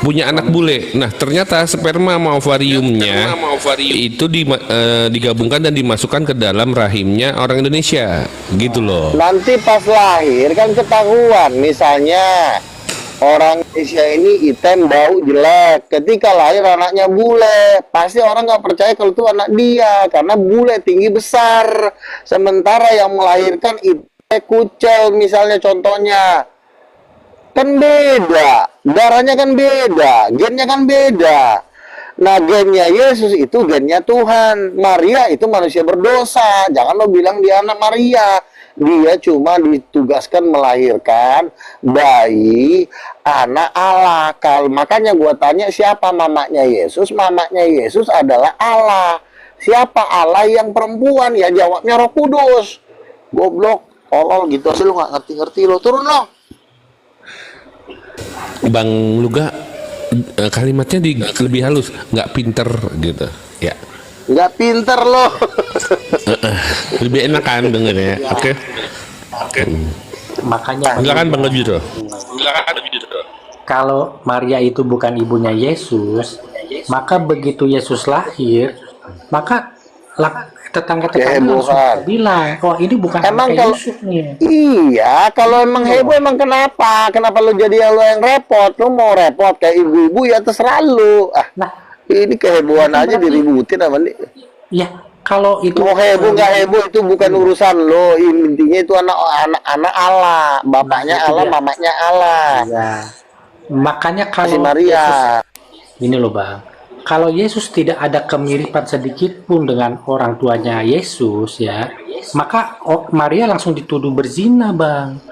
Speaker 4: punya anak bule. Nah, ternyata sperma sama ovariumnya itu digabungkan dan dimasukkan ke dalam rahimnya orang Indonesia, gitu loh.
Speaker 3: Nanti pas lahir kan ketahuan, misalnya orang Indonesia ini hitam, bau, jelek. Ketika lahir anaknya bule, pasti orang nggak percaya kalau itu anak dia, karena bule tinggi besar. Sementara yang melahirkan itu kucel, misalnya contohnya. Kan beda, darahnya kan beda, gennya kan beda. Nah, gennya Yesus itu gennya Tuhan. Maria itu manusia berdosa. Jangan lo bilang dia anak Maria. Dia cuma ditugaskan melahirkan bayi anak Allah. Makanya gua tanya siapa mamanya Yesus? Mamanya Yesus adalah Allah. Siapa Allah yang perempuan? Ya jawabnya Roh Kudus. Goblok, tolol gitu sih lu, nggak ngerti-ngerti lo. Turun lo.
Speaker 4: Bang Luga, kalimatnya lebih halus, nggak pinter gitu ya.
Speaker 3: Nggak pinter lo.
Speaker 4: Lebih enak kan dengernya. Oke.
Speaker 8: Makanya
Speaker 4: Silakan Bang Gojiro.
Speaker 8: kalau Maria itu bukan ibunya Yesus, maka begitu Yesus lahir, maka tetangga-tetangga langsung
Speaker 3: Kehebohan.
Speaker 8: bilang, oh ini bukan
Speaker 3: Emang
Speaker 8: anaknya
Speaker 3: kalau
Speaker 8: Yusuf nih.
Speaker 3: iya, kalau emang heboh emang kenapa? Kenapa lu jadi lo yang repot? Lu mau repot kayak ibu-ibu ya terserah lu.
Speaker 8: Nah,
Speaker 3: Ini kehebohan aja
Speaker 8: berarti-
Speaker 3: diributin sama nih.
Speaker 8: ya kalau itu
Speaker 3: Mau heboh nggak heboh itu bukan urusan lo. Intinya itu anak Allah, bapaknya
Speaker 8: Nah, itu
Speaker 3: Allah,
Speaker 8: dia.
Speaker 3: mamanya Allah.
Speaker 8: ya. Makanya
Speaker 3: Kasih
Speaker 8: kalau
Speaker 3: Maria.
Speaker 8: Yesus, ini loh Bang, kalau Yesus tidak ada kemiripan sedikit pun dengan orang tuanya Yesus ya, maka Maria langsung dituduh berzina Bang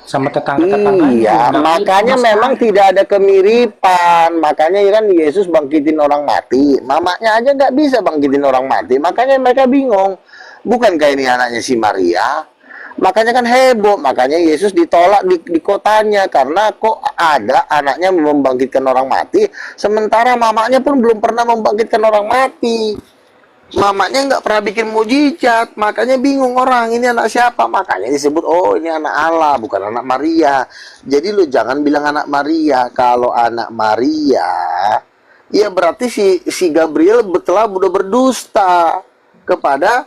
Speaker 8: sama tetangga-tetangganya.
Speaker 3: Iya,
Speaker 8: Nggak
Speaker 3: makanya
Speaker 8: mirip sama
Speaker 3: memang
Speaker 8: sekali.
Speaker 3: tidak ada kemiripan. Makanya kan Yesus bangkitin orang mati. Mamanya aja nggak bisa bangkitin orang mati. Makanya mereka bingung. Bukankah ini anaknya si Maria? Makanya kan heboh. Makanya Yesus ditolak di kotanya. Karena kok ada anaknya membangkitkan orang mati. Sementara mamanya pun belum pernah membangkitkan orang mati. Mamanya nggak pernah bikin mujizat, makanya bingung orang ini anak siapa, makanya disebut oh ini anak Allah bukan anak Maria. Jadi lu jangan bilang anak Maria. Kalau anak Maria ya berarti si Gabriel telah udah berdusta kepada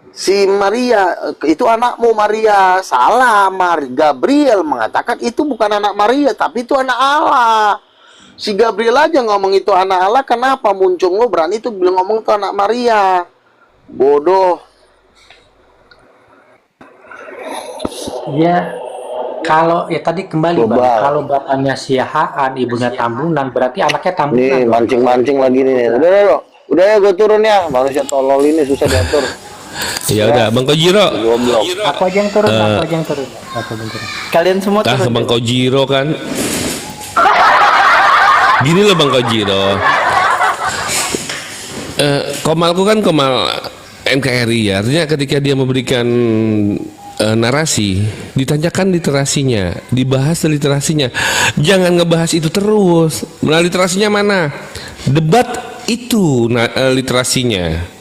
Speaker 3: si Maria. Itu anakmu Maria. Salah, Gabriel mengatakan itu bukan anak Maria tapi itu anak Allah. Si Gabriel aja ngomong itu anak Allah, kenapa muncung lo berani tuh bilang ngomong itu anak Maria? Bodoh.
Speaker 8: Ya, kalau ya tadi kembali Bang,
Speaker 3: Global.
Speaker 8: kalau bapaknya Siahaan, ibunya Tambunan, berarti anaknya Tambunan.
Speaker 3: Nih,
Speaker 8: dong.
Speaker 3: mancing-mancing lagi nih. Udah ya gue turun ya. Manusia tolol ini susah diatur.
Speaker 4: Ya udah, Bang Kojiro.
Speaker 3: Goblok.
Speaker 8: Aku aja yang turun, aku aja yang turun. Aku yang turun.
Speaker 10: Kalian semua
Speaker 4: Ah,
Speaker 10: turun.
Speaker 4: Bang Kojiro kan. Gini loh Bang Kojiro. Komalku kan Komal NKRI ya. Artinya ketika dia memberikan narasi, ditanyakan literasinya, dibahas literasinya. Jangan ngebahas itu terus. Nah, literasinya mana? Debat itu literasinya.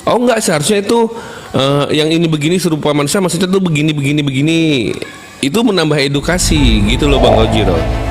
Speaker 4: Oh enggak, seharusnya itu yang ini begini serupa manusia, maksudnya tuh begini begini begini. Itu menambah edukasi gitu loh Bang Kojiro.